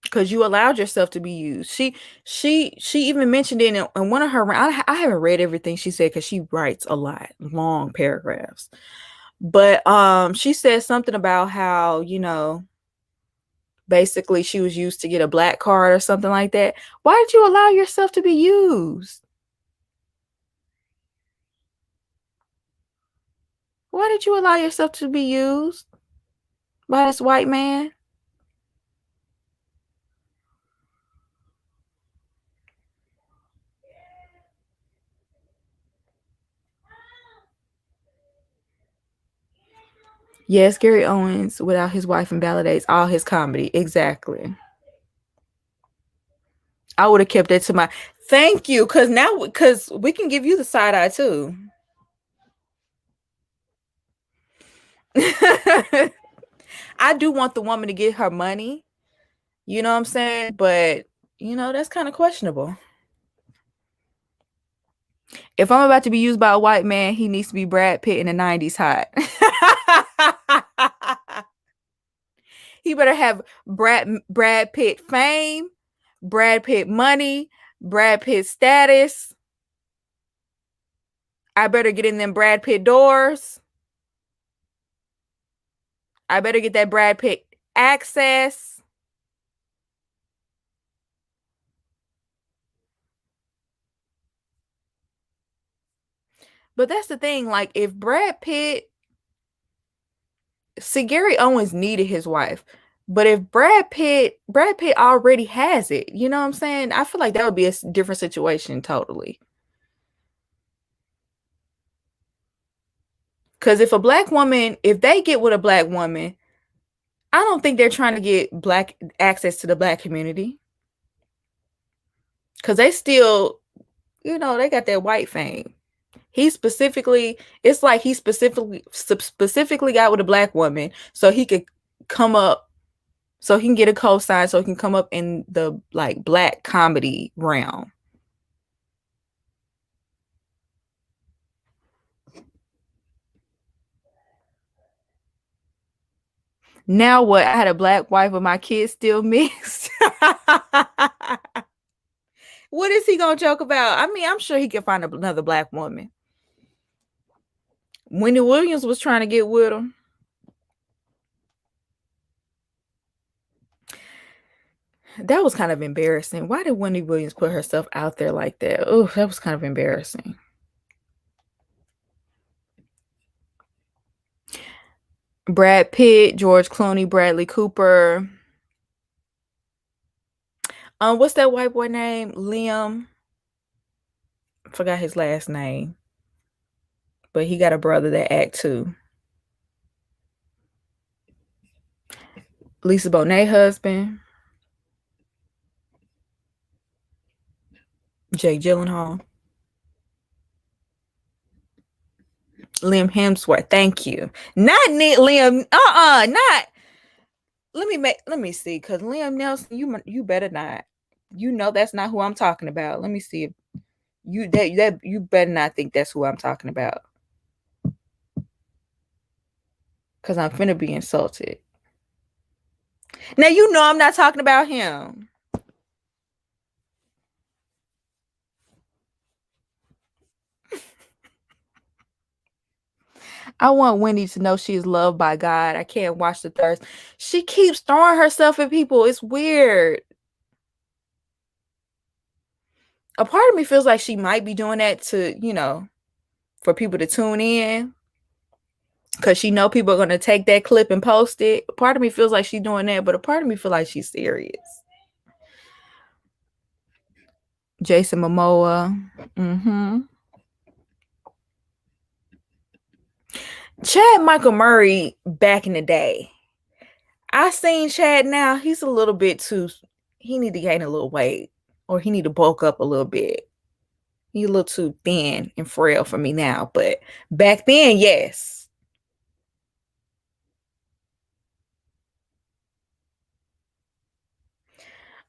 Because you allowed yourself to be used. She even mentioned it in one of her. I haven't read everything she said because she writes a lot, long paragraphs. But she said something about how, you know, basically she was used to get a black card or something like that. Why did you allow yourself to be used? Why did you allow yourself to be used by this white man? Yes, Gary Owens without his wife invalidates all his comedy. Exactly. I would have kept that to my thank you, because we can give you the side eye too. I do want the woman to get her money. You know what I'm saying? But you know, that's kind of questionable. If I'm about to be used by a white man, he needs to be Brad Pitt in the 90s hot. He better have Brad Pitt fame, Brad Pitt money, Brad Pitt status. I better get in them Brad Pitt doors. I better get that Brad Pitt access. But that's the thing, like if Brad Pitt, see, Gary Owens needed his wife. But if Brad Pitt already has it, you know what I'm saying? I feel like that would be a different situation totally. Because if a black woman, if they get with a black woman, I don't think they're trying to get black access to the black community. Because they still, you know, they got that white fame. He specifically, it's like he specifically got with a black woman so he could come up, so he can get a cosign, so he can come up in the like black comedy realm. Now what? I had a black wife, but my kids still mixed. What is he gonna joke about? I mean, I'm sure he can find another black woman. Wendy Williams was trying to get with him. That was kind of embarrassing. Why did Wendy Williams put herself out there like that? Oh, that was kind of embarrassing. Brad Pitt, George Clooney, Bradley Cooper. What's that white boy name? Liam. Forgot his last name. But he got a brother that act too. Lisa Bonet husband. Jake Gyllenhaal. Liam Hemsworth. Thank you. Not Liam. Not. Let me see. Cause Liam Nelson, you better not. You know that's not who I'm talking about. Let me see if you better not think that's who I'm talking about. Cause I'm finna be insulted. Now you know I'm not talking about him. I want Wendy to know she is loved by God. I can't watch the thirst. She keeps throwing herself at people. It's weird. A part of me feels like she might be doing that to, for people to tune in. Because she know people are going to take that clip and post it. A part of me feels like she's doing that, but a part of me feels like she's serious. Jason Momoa. Chad Michael Murray back in the day. I seen Chad now. He's a little bit too. He need to gain a little weight, or he need to bulk up a little bit. He's a little too thin and frail for me now. But back then, yes.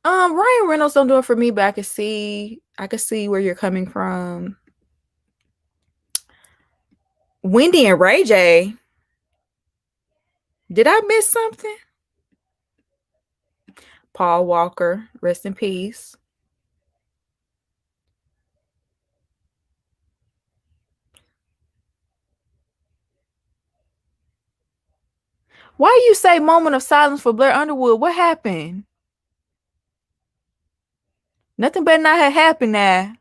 Ryan Reynolds don't do it for me, but I could see where you're coming from. Wendy and Ray J. Did I miss something? Paul Walker, rest in peace. Why you say moment of silence for Blair Underwood? What happened? Nothing better not have happened now.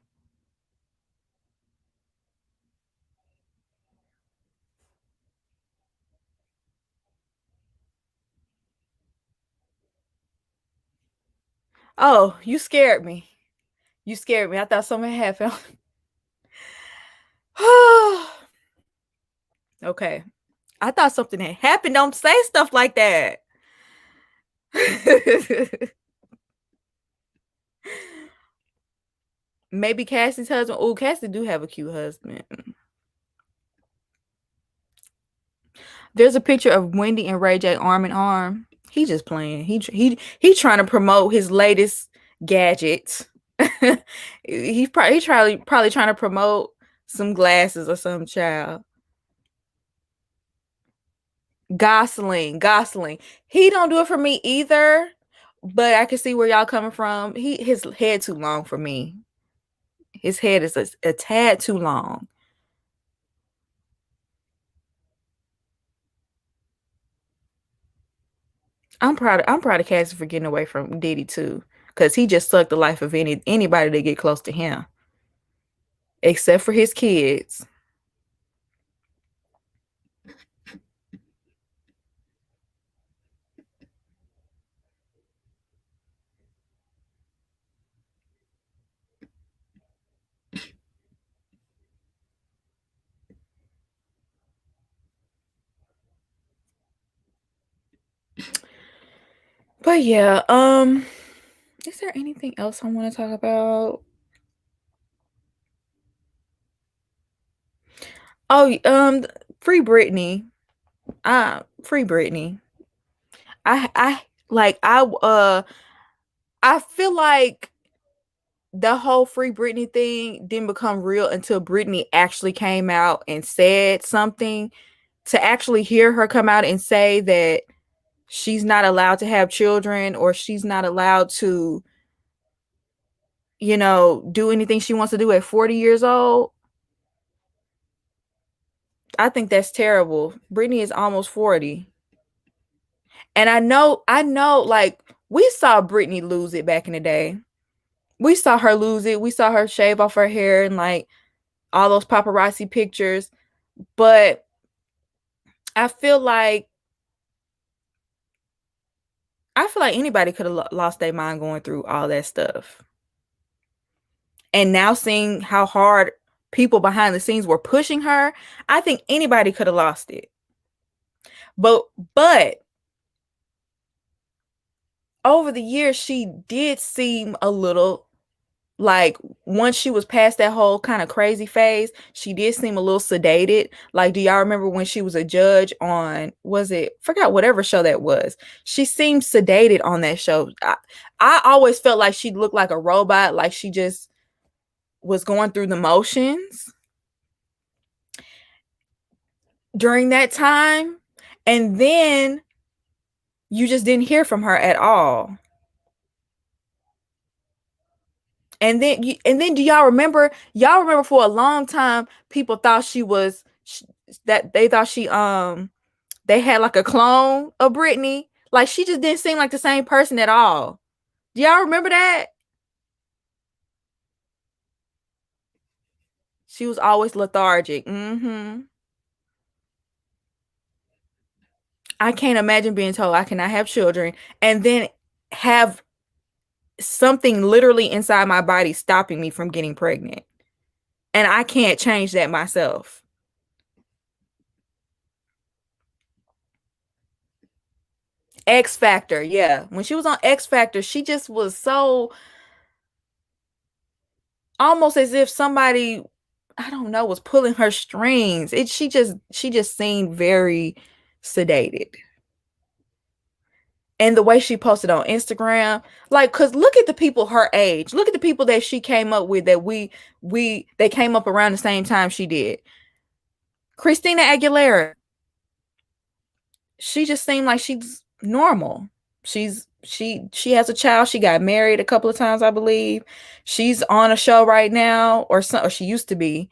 Oh, you scared me. You scared me. I thought something happened. Okay. I thought something had happened. Don't say stuff like that. Maybe Cassie's husband. Oh, Cassie do have a cute husband. There's a picture of Wendy and Ray J arm in arm. He just playing. He trying to promote his latest gadget. He's probably trying to promote some glasses or some child. Gosling. He don't do it for me either, but I can see where y'all coming from. His head too long for me. His head is a tad too long. I'm proud of Cassie for getting away from Diddy too, because he just sucked the life of anybody that get close to him, except for his kids. But yeah, is there anything else I want to talk about? Oh, free Britney. Free Britney. I feel like the whole free Britney thing didn't become real until Britney actually came out and said something. To actually hear her come out and say that she's not allowed to have children, or she's not allowed to, do anything she wants to do at 40 years old. I think that's terrible. Britney is almost 40. And I know, like, we saw Britney lose it back in the day. We saw her lose it. We saw her shave off her hair and like all those paparazzi pictures. But I feel like anybody could have lost their mind going through all that stuff. And now seeing how hard people behind the scenes were pushing her, I think anybody could have lost it. But over the years, she did seem a little like, once she was past that whole kind of crazy phase, she did seem a little sedated. Like, do y'all remember when she was a judge on, forgot whatever show that was? She seemed sedated on that show. I always felt like she looked like a robot, like she just was going through the motions during that time. And then you just didn't hear from her at all. And then do y'all remember for a long time people thought she was that they thought she they had like a clone of Britney. Like she just didn't seem like the same person at all. Do y'all remember that? She was always lethargic. I can't imagine being told I cannot have children and then have something literally inside my body stopping me from getting pregnant. And I can't change that myself. X Factor, yeah. When she was on X Factor, she just was so almost as if somebody, I don't know, was pulling her strings. She just seemed very sedated. And the way she posted on Instagram, like, cause look at the people her age. Look at the people that she came up with that they came up around the same time she did. Christina Aguilera, she just seemed like she's normal. She has a child. She got married a couple of times, I believe. She's on a show right now, or she used to be.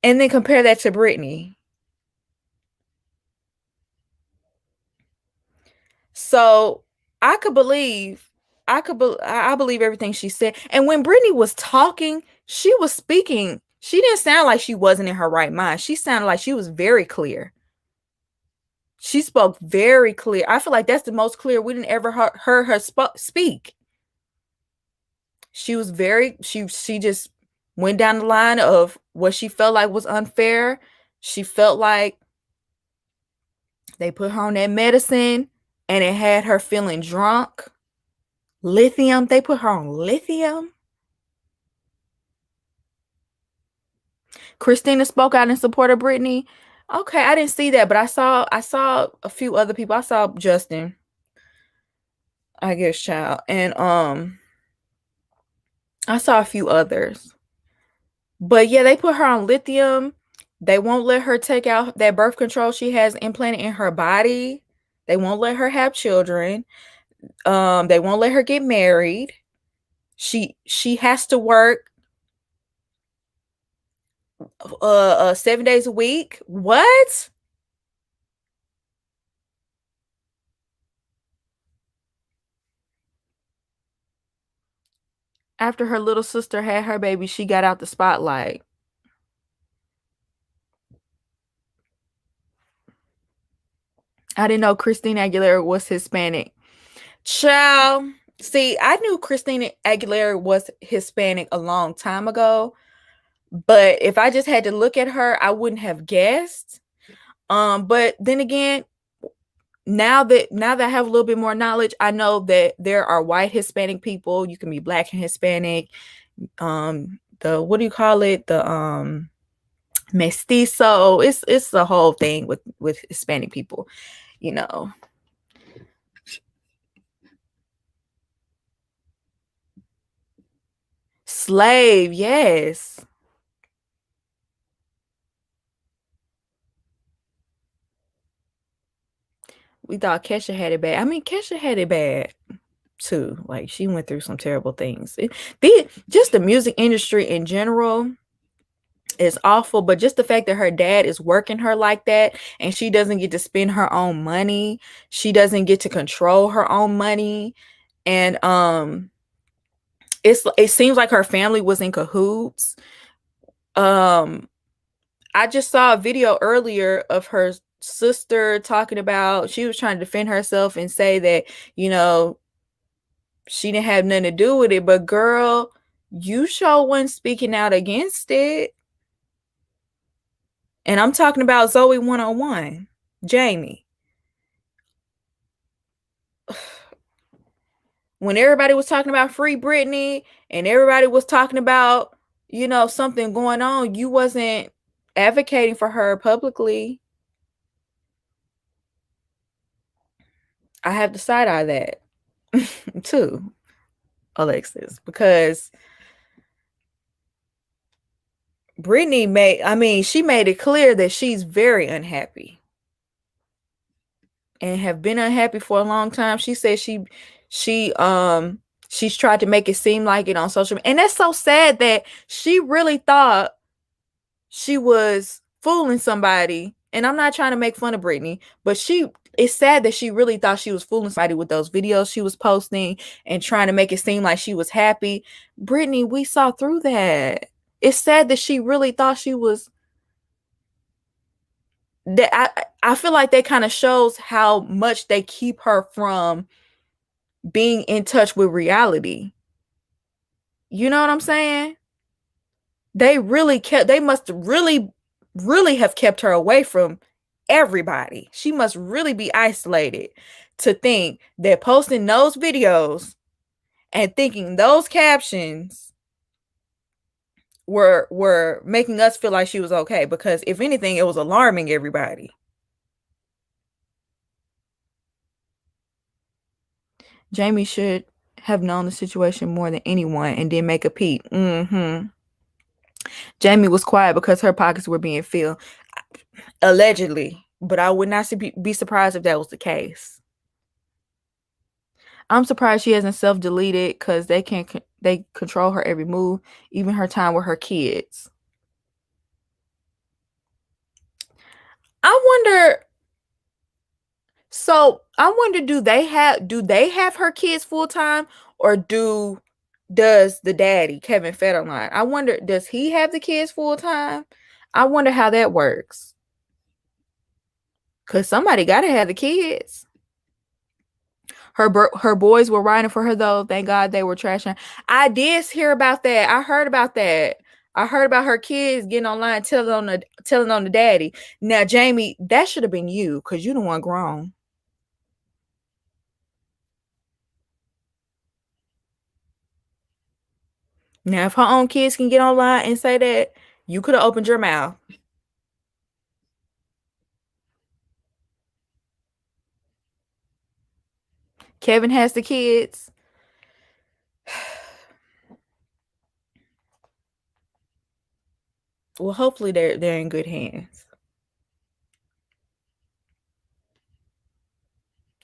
And then compare that to Britney. So I could believe, I believe everything she said. And when Britney was talking, she was speaking. She didn't sound like she wasn't in her right mind. She sounded like she was very clear. She spoke very clear. I feel like that's the most clear we didn't ever heard her speak. She was very, she just went down the line of what she felt like was unfair. She felt like they put her on that medicine and it had her feeling drunk. Lithium, they put her on lithium. Christina spoke out in support of Britney. Okay, I didn't see that, but I saw a few other people. I saw Justin, I guess, child, and I saw a few others. But yeah, they put her on lithium. They won't let her take out that birth control she has implanted in her body. They won't let her have children. They won't let her get married. She has to work 7 days a week. What? After her little sister had her baby, she got out the spotlight. I didn't know Christina Aguilera was Hispanic. Child, see, I knew Christina Aguilera was Hispanic a long time ago, but if I just had to look at her, I wouldn't have guessed. But then again, now that I have a little bit more knowledge, I know that there are white Hispanic people. You can be black and Hispanic. The what do you call it? The mestizo. It's the whole thing with Hispanic people, you know. Slave, yes. We thought Kesha had it bad. I mean, Kesha had it bad too. Like she went through some terrible things. Just the music industry in general is awful, but just the fact that her dad is working her like that and she doesn't get to spend her own money, she doesn't get to control her own money, and it seems like her family was in cahoots. Um I just saw a video earlier of her sister talking about she was trying to defend herself and say that, you know, she didn't have nothing to do with it, but girl, you sure wasn't speaking out against it. And I'm talking about Zoe 101, Jamie. When everybody was talking about free Britney and everybody was talking about, you know, something going on, you wasn't advocating for her publicly. I have to side eye that too, Alexis, because she made it clear that she's very unhappy and have been unhappy for a long time. She said she's tried to make it seem like it on social media. And that's so sad that she really thought she was fooling somebody, and I'm not trying to make fun of Britney, but it's sad that she really thought she was fooling somebody with those videos she was posting and trying to make it seem like she was happy. Britney, we saw through that. It's sad that she really thought she was that. I feel like that kind of shows how much they keep her from being in touch with reality. You know what I'm saying? They must really have kept her away from everybody. She must really be isolated to think that posting those videos and thinking those captions were making us feel like she was okay, because if anything, it was alarming everybody. Jamie should have known the situation more than anyone and didn't make a peep. Jamie was quiet because her pockets were being filled, allegedly, but I would not be surprised if that was the case. I'm surprised she hasn't self-deleted, because they control her every move, even her time with her kids. I wonder, do they have her kids full time, or does the daddy, Kevin Federline? I wonder, does he have the kids full time? I wonder how that works. Cause somebody gotta have the kids. Her boys were riding for her though. Thank God they were trashing. I did hear about that. I heard about that. I heard about her kids getting online telling on the daddy. Now, Jamie, that should have been you, because you the one grown. Now, if her own kids can get online and say that, you could have opened your mouth. Kevin has the kids. Well, hopefully they're in good hands.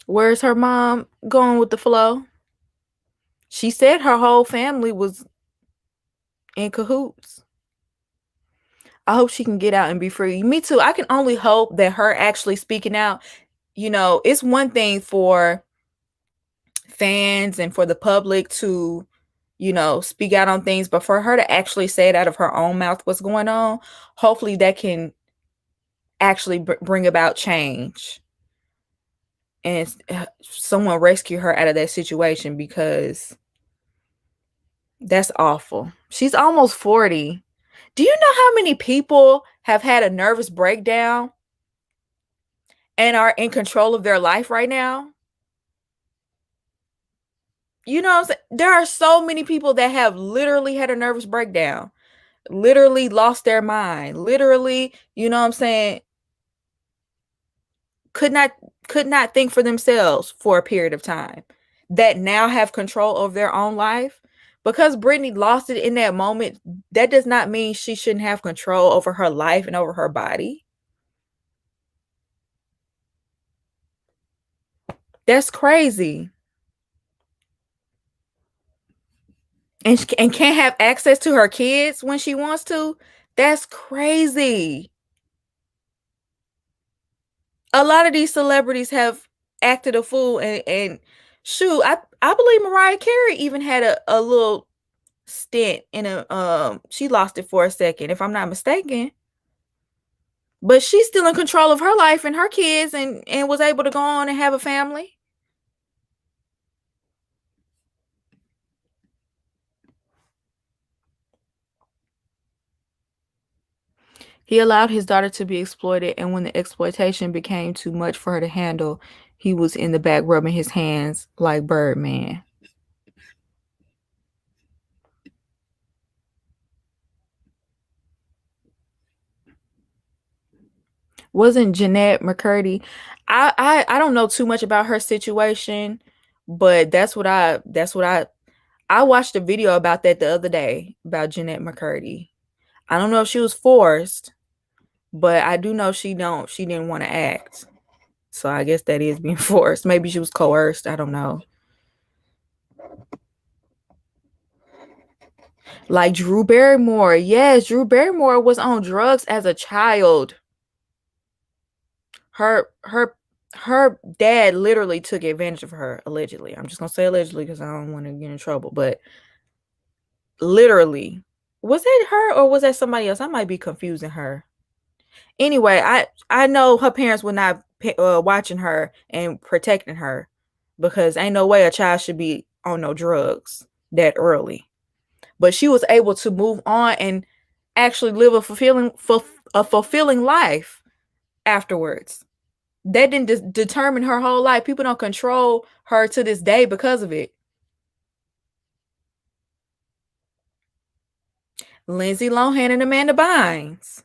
Where's her mom going with the flow? She said her whole family was in cahoots. I hope she can get out and be free. Me too. I can only hope that her actually speaking out, it's one thing for fans and for the public to, speak out on things, but for her to actually say it out of her own mouth what's going on, hopefully that can actually bring about change and someone rescue her out of that situation, because that's awful. She's almost 40. Do you know how many people have had a nervous breakdown and are in control of their life right now? You know what I'm saying? There are so many people that have literally had a nervous breakdown, literally lost their mind, literally, you know what I'm saying, could not think for themselves for a period of time, that now have control over their own life. Because Britney lost it in that moment, that does not mean she shouldn't have control over her life and over her body. That's crazy. And can't have access to her kids when she wants to. That's crazy. A lot of these celebrities have acted a fool, and shoot, I believe Mariah Carey even had a little stint in she lost it for a second, if I'm not mistaken. But she's still in control of her life and her kids, and was able to go on and have a family. He allowed his daughter to be exploited, and when the exploitation became too much for her to handle, he was in the back rubbing his hands like Birdman. Wasn't Jeanette McCurdy? I don't know too much about her situation, but I watched a video about that the other day, about Jeanette McCurdy. I don't know if she was forced, but I do know she didn't want to act. So I guess that is being forced. Maybe she was coerced. I don't know. Like Drew Barrymore. Yes, Drew Barrymore was on drugs as a child. her dad literally took advantage of her, allegedly. I'm just gonna say allegedly because I don't want to get in trouble, but literally. Was it her or was that somebody else? I might be confusing her. Anyway, I know her parents were not watching her and protecting her, because ain't no way a child should be on no drugs that early. But she was able to move on and actually live a fulfilling life afterwards. That didn't determine her whole life. People don't control her to this day because of it. Lindsay Lohan and Amanda Bynes.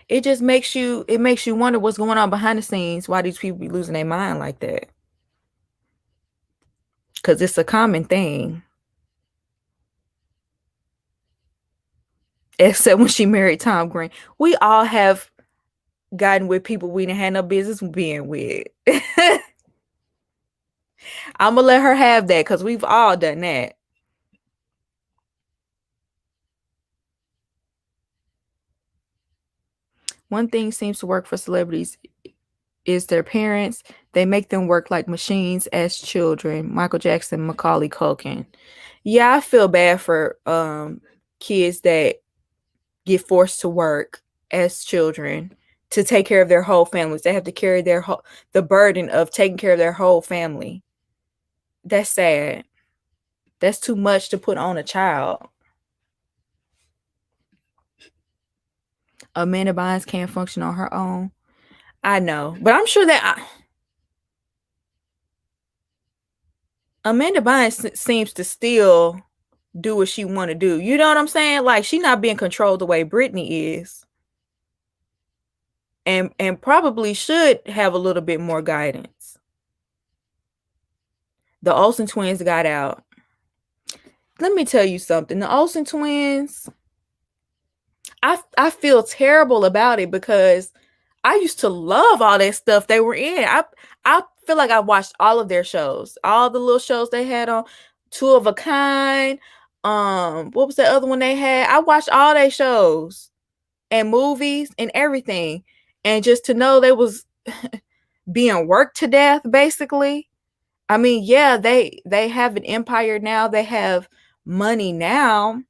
It just makes you wonder what's going on behind the scenes, why these people be losing their mind like that. Because it's a common thing. Except when she married Tom Green. We all have gotten with people we didn't have no business being with. I'm gonna let her have that because we've all done that. One thing seems to work for celebrities is their parents. They make them work like machines as children. Michael Jackson, Macaulay Culkin. Yeah, I feel bad for kids that get forced to work as children to take care of their whole families. They have to carry the burden of taking care of their whole family. That's sad. That's too much to put on a child. Amanda Bynes can't function on her own. I know, but I'm sure that Amanda Bynes seems to still do what she want to do. You know what I'm saying? Like, she's not being controlled the way Britney is, and probably should have a little bit more guidance. The Olsen twins got out. Let me tell you something. The Olsen twins, I feel terrible about it because I used to love all that stuff they were in. I feel like I watched all of their shows, all the little shows they had on, Two of a Kind. What was the other one they had? I watched all their shows and movies and everything. And just to know they was being worked to death, basically. I mean, yeah, they have an empire now. They have money now,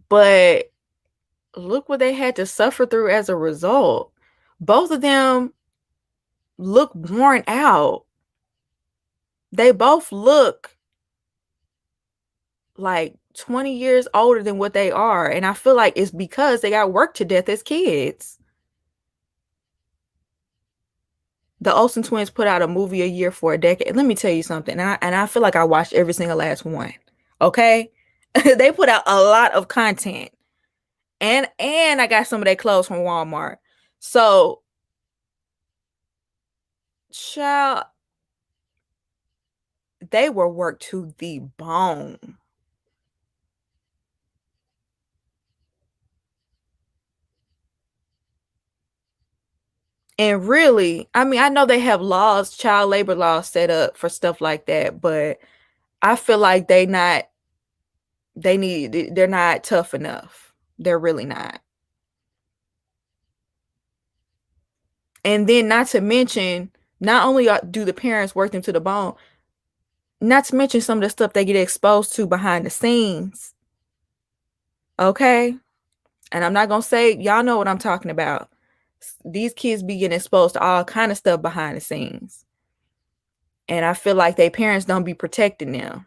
but look what they had to suffer through as a result. Both of them look worn out. They both look like 20 years older than what they are. And I feel like it's because they got worked to death as kids. The Olsen twins put out a movie a year for a decade. Let me tell you something. And I feel like I watched every single last one. Okay? They put out a lot of content. And I got some of their clothes from Walmart. So, child, they were worked to the bone. And really, I mean, I know they have laws, child labor laws set up for stuff like that, but I feel like they're not tough enough. They're really not. And then not to mention, not only do the parents work them to the bone, not to mention some of the stuff they get exposed to behind the scenes. Okay? And I'm not going to say, y'all know what I'm talking about. These kids be getting exposed to all kind of stuff behind the scenes. And I feel like their parents don't be protecting them.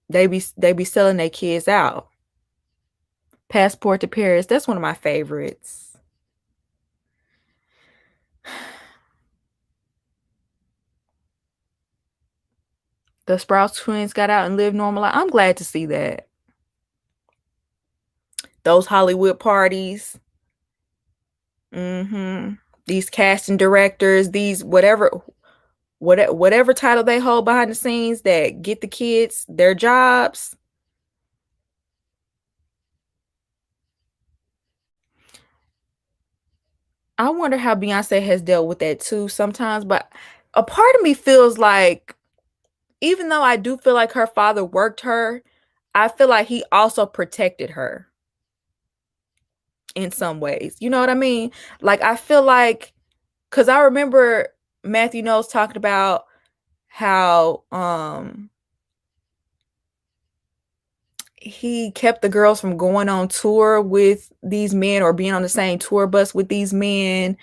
They be selling their kids out. Passport to Paris, that's one of my favorites. The Sprouse twins got out and lived normal life. I'm glad to see that. Those Hollywood parties. These casting directors, these whatever title they hold behind the scenes that get the kids their jobs. I wonder how Beyonce has dealt with that too sometimes, but a part of me feels like even though I do feel like her father worked her, I feel like he also protected her in some ways. You know what I mean? Like, I feel like, because I remember Matthew Knowles talking about how he kept the girls from going on tour with these men or being on the same tour bus with these men.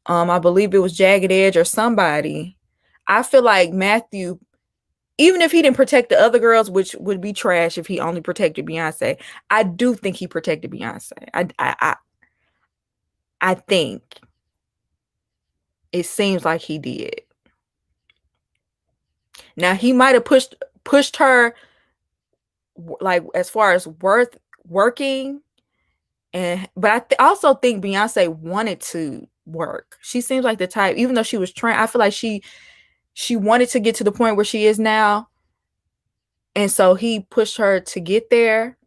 I believe it was Jagged Edge or somebody. I feel like Matthew, even if he didn't protect the other girls, which would be trash if he only protected Beyonce, I do think he protected Beyonce. I think it seems like he did. Now he might have pushed her, like, as far as working, but I also think Beyonce wanted to work. She seems like the type, even though she was trying, I feel like she wanted to get to the point where she is now, and so he pushed her to get there.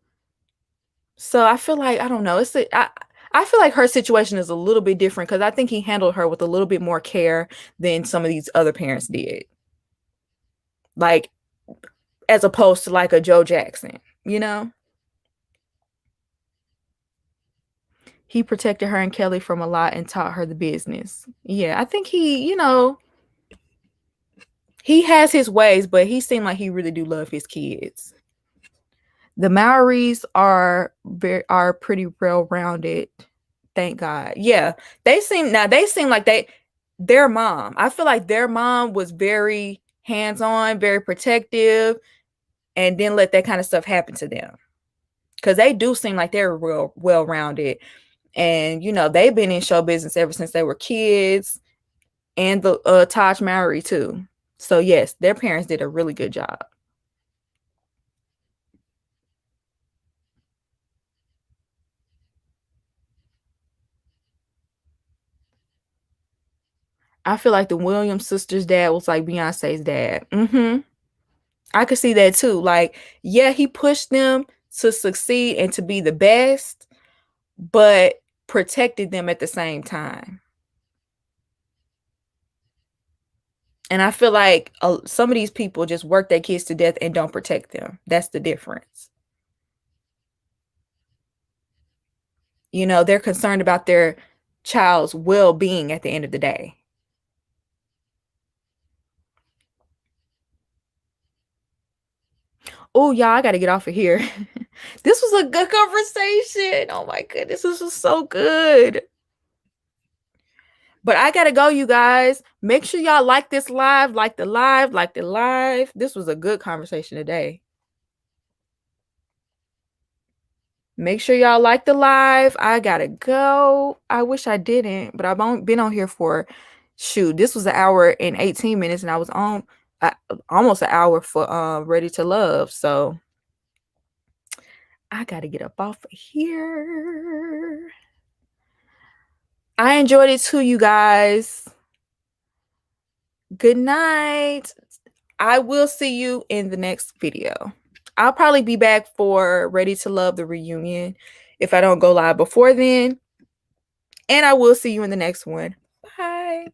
So I feel like, I don't know, I feel like her situation is a little bit different because I think he handled her with a little bit more care than some of these other parents did. Like, as opposed to like a Joe Jackson, you know? He protected her and Kelly from a lot and taught her the business. Yeah, I think he has his ways, but he seemed like he really do love his kids. The Maoris are pretty well-rounded, thank God. Yeah, they seem like their mom. I feel like their mom was very hands-on, very protective, and didn't let that kind of stuff happen to them. Because they do seem like they're real well-rounded. And, they've been in show business ever since they were kids, and the Taj Mowry too. So yes, their parents did a really good job. I feel like the Williams sisters' dad was like Beyonce's dad. I could see that too. Like, yeah, he pushed them to succeed and to be the best, but protected them at the same time. And I feel like some of these people just work their kids to death and don't protect them. That's the difference. They're concerned about their child's well-being at the end of the day. Oh, y'all, I got to get off of here. This was a good conversation. Oh my goodness, this was so good. But I got to go, you guys. Make sure y'all like this live, like the live. This was a good conversation today. Make sure y'all like the live. I got to go. I wish I didn't, but I've been on here for, this was an hour and 18 minutes, and I was on almost an hour for Ready to Love. So I got to get up off of here. I enjoyed it too, you guys. Good night. I will see you in the next video. I'll probably be back for Ready to Love, the reunion, if I don't go live before then. And I will see you in the next one. Bye.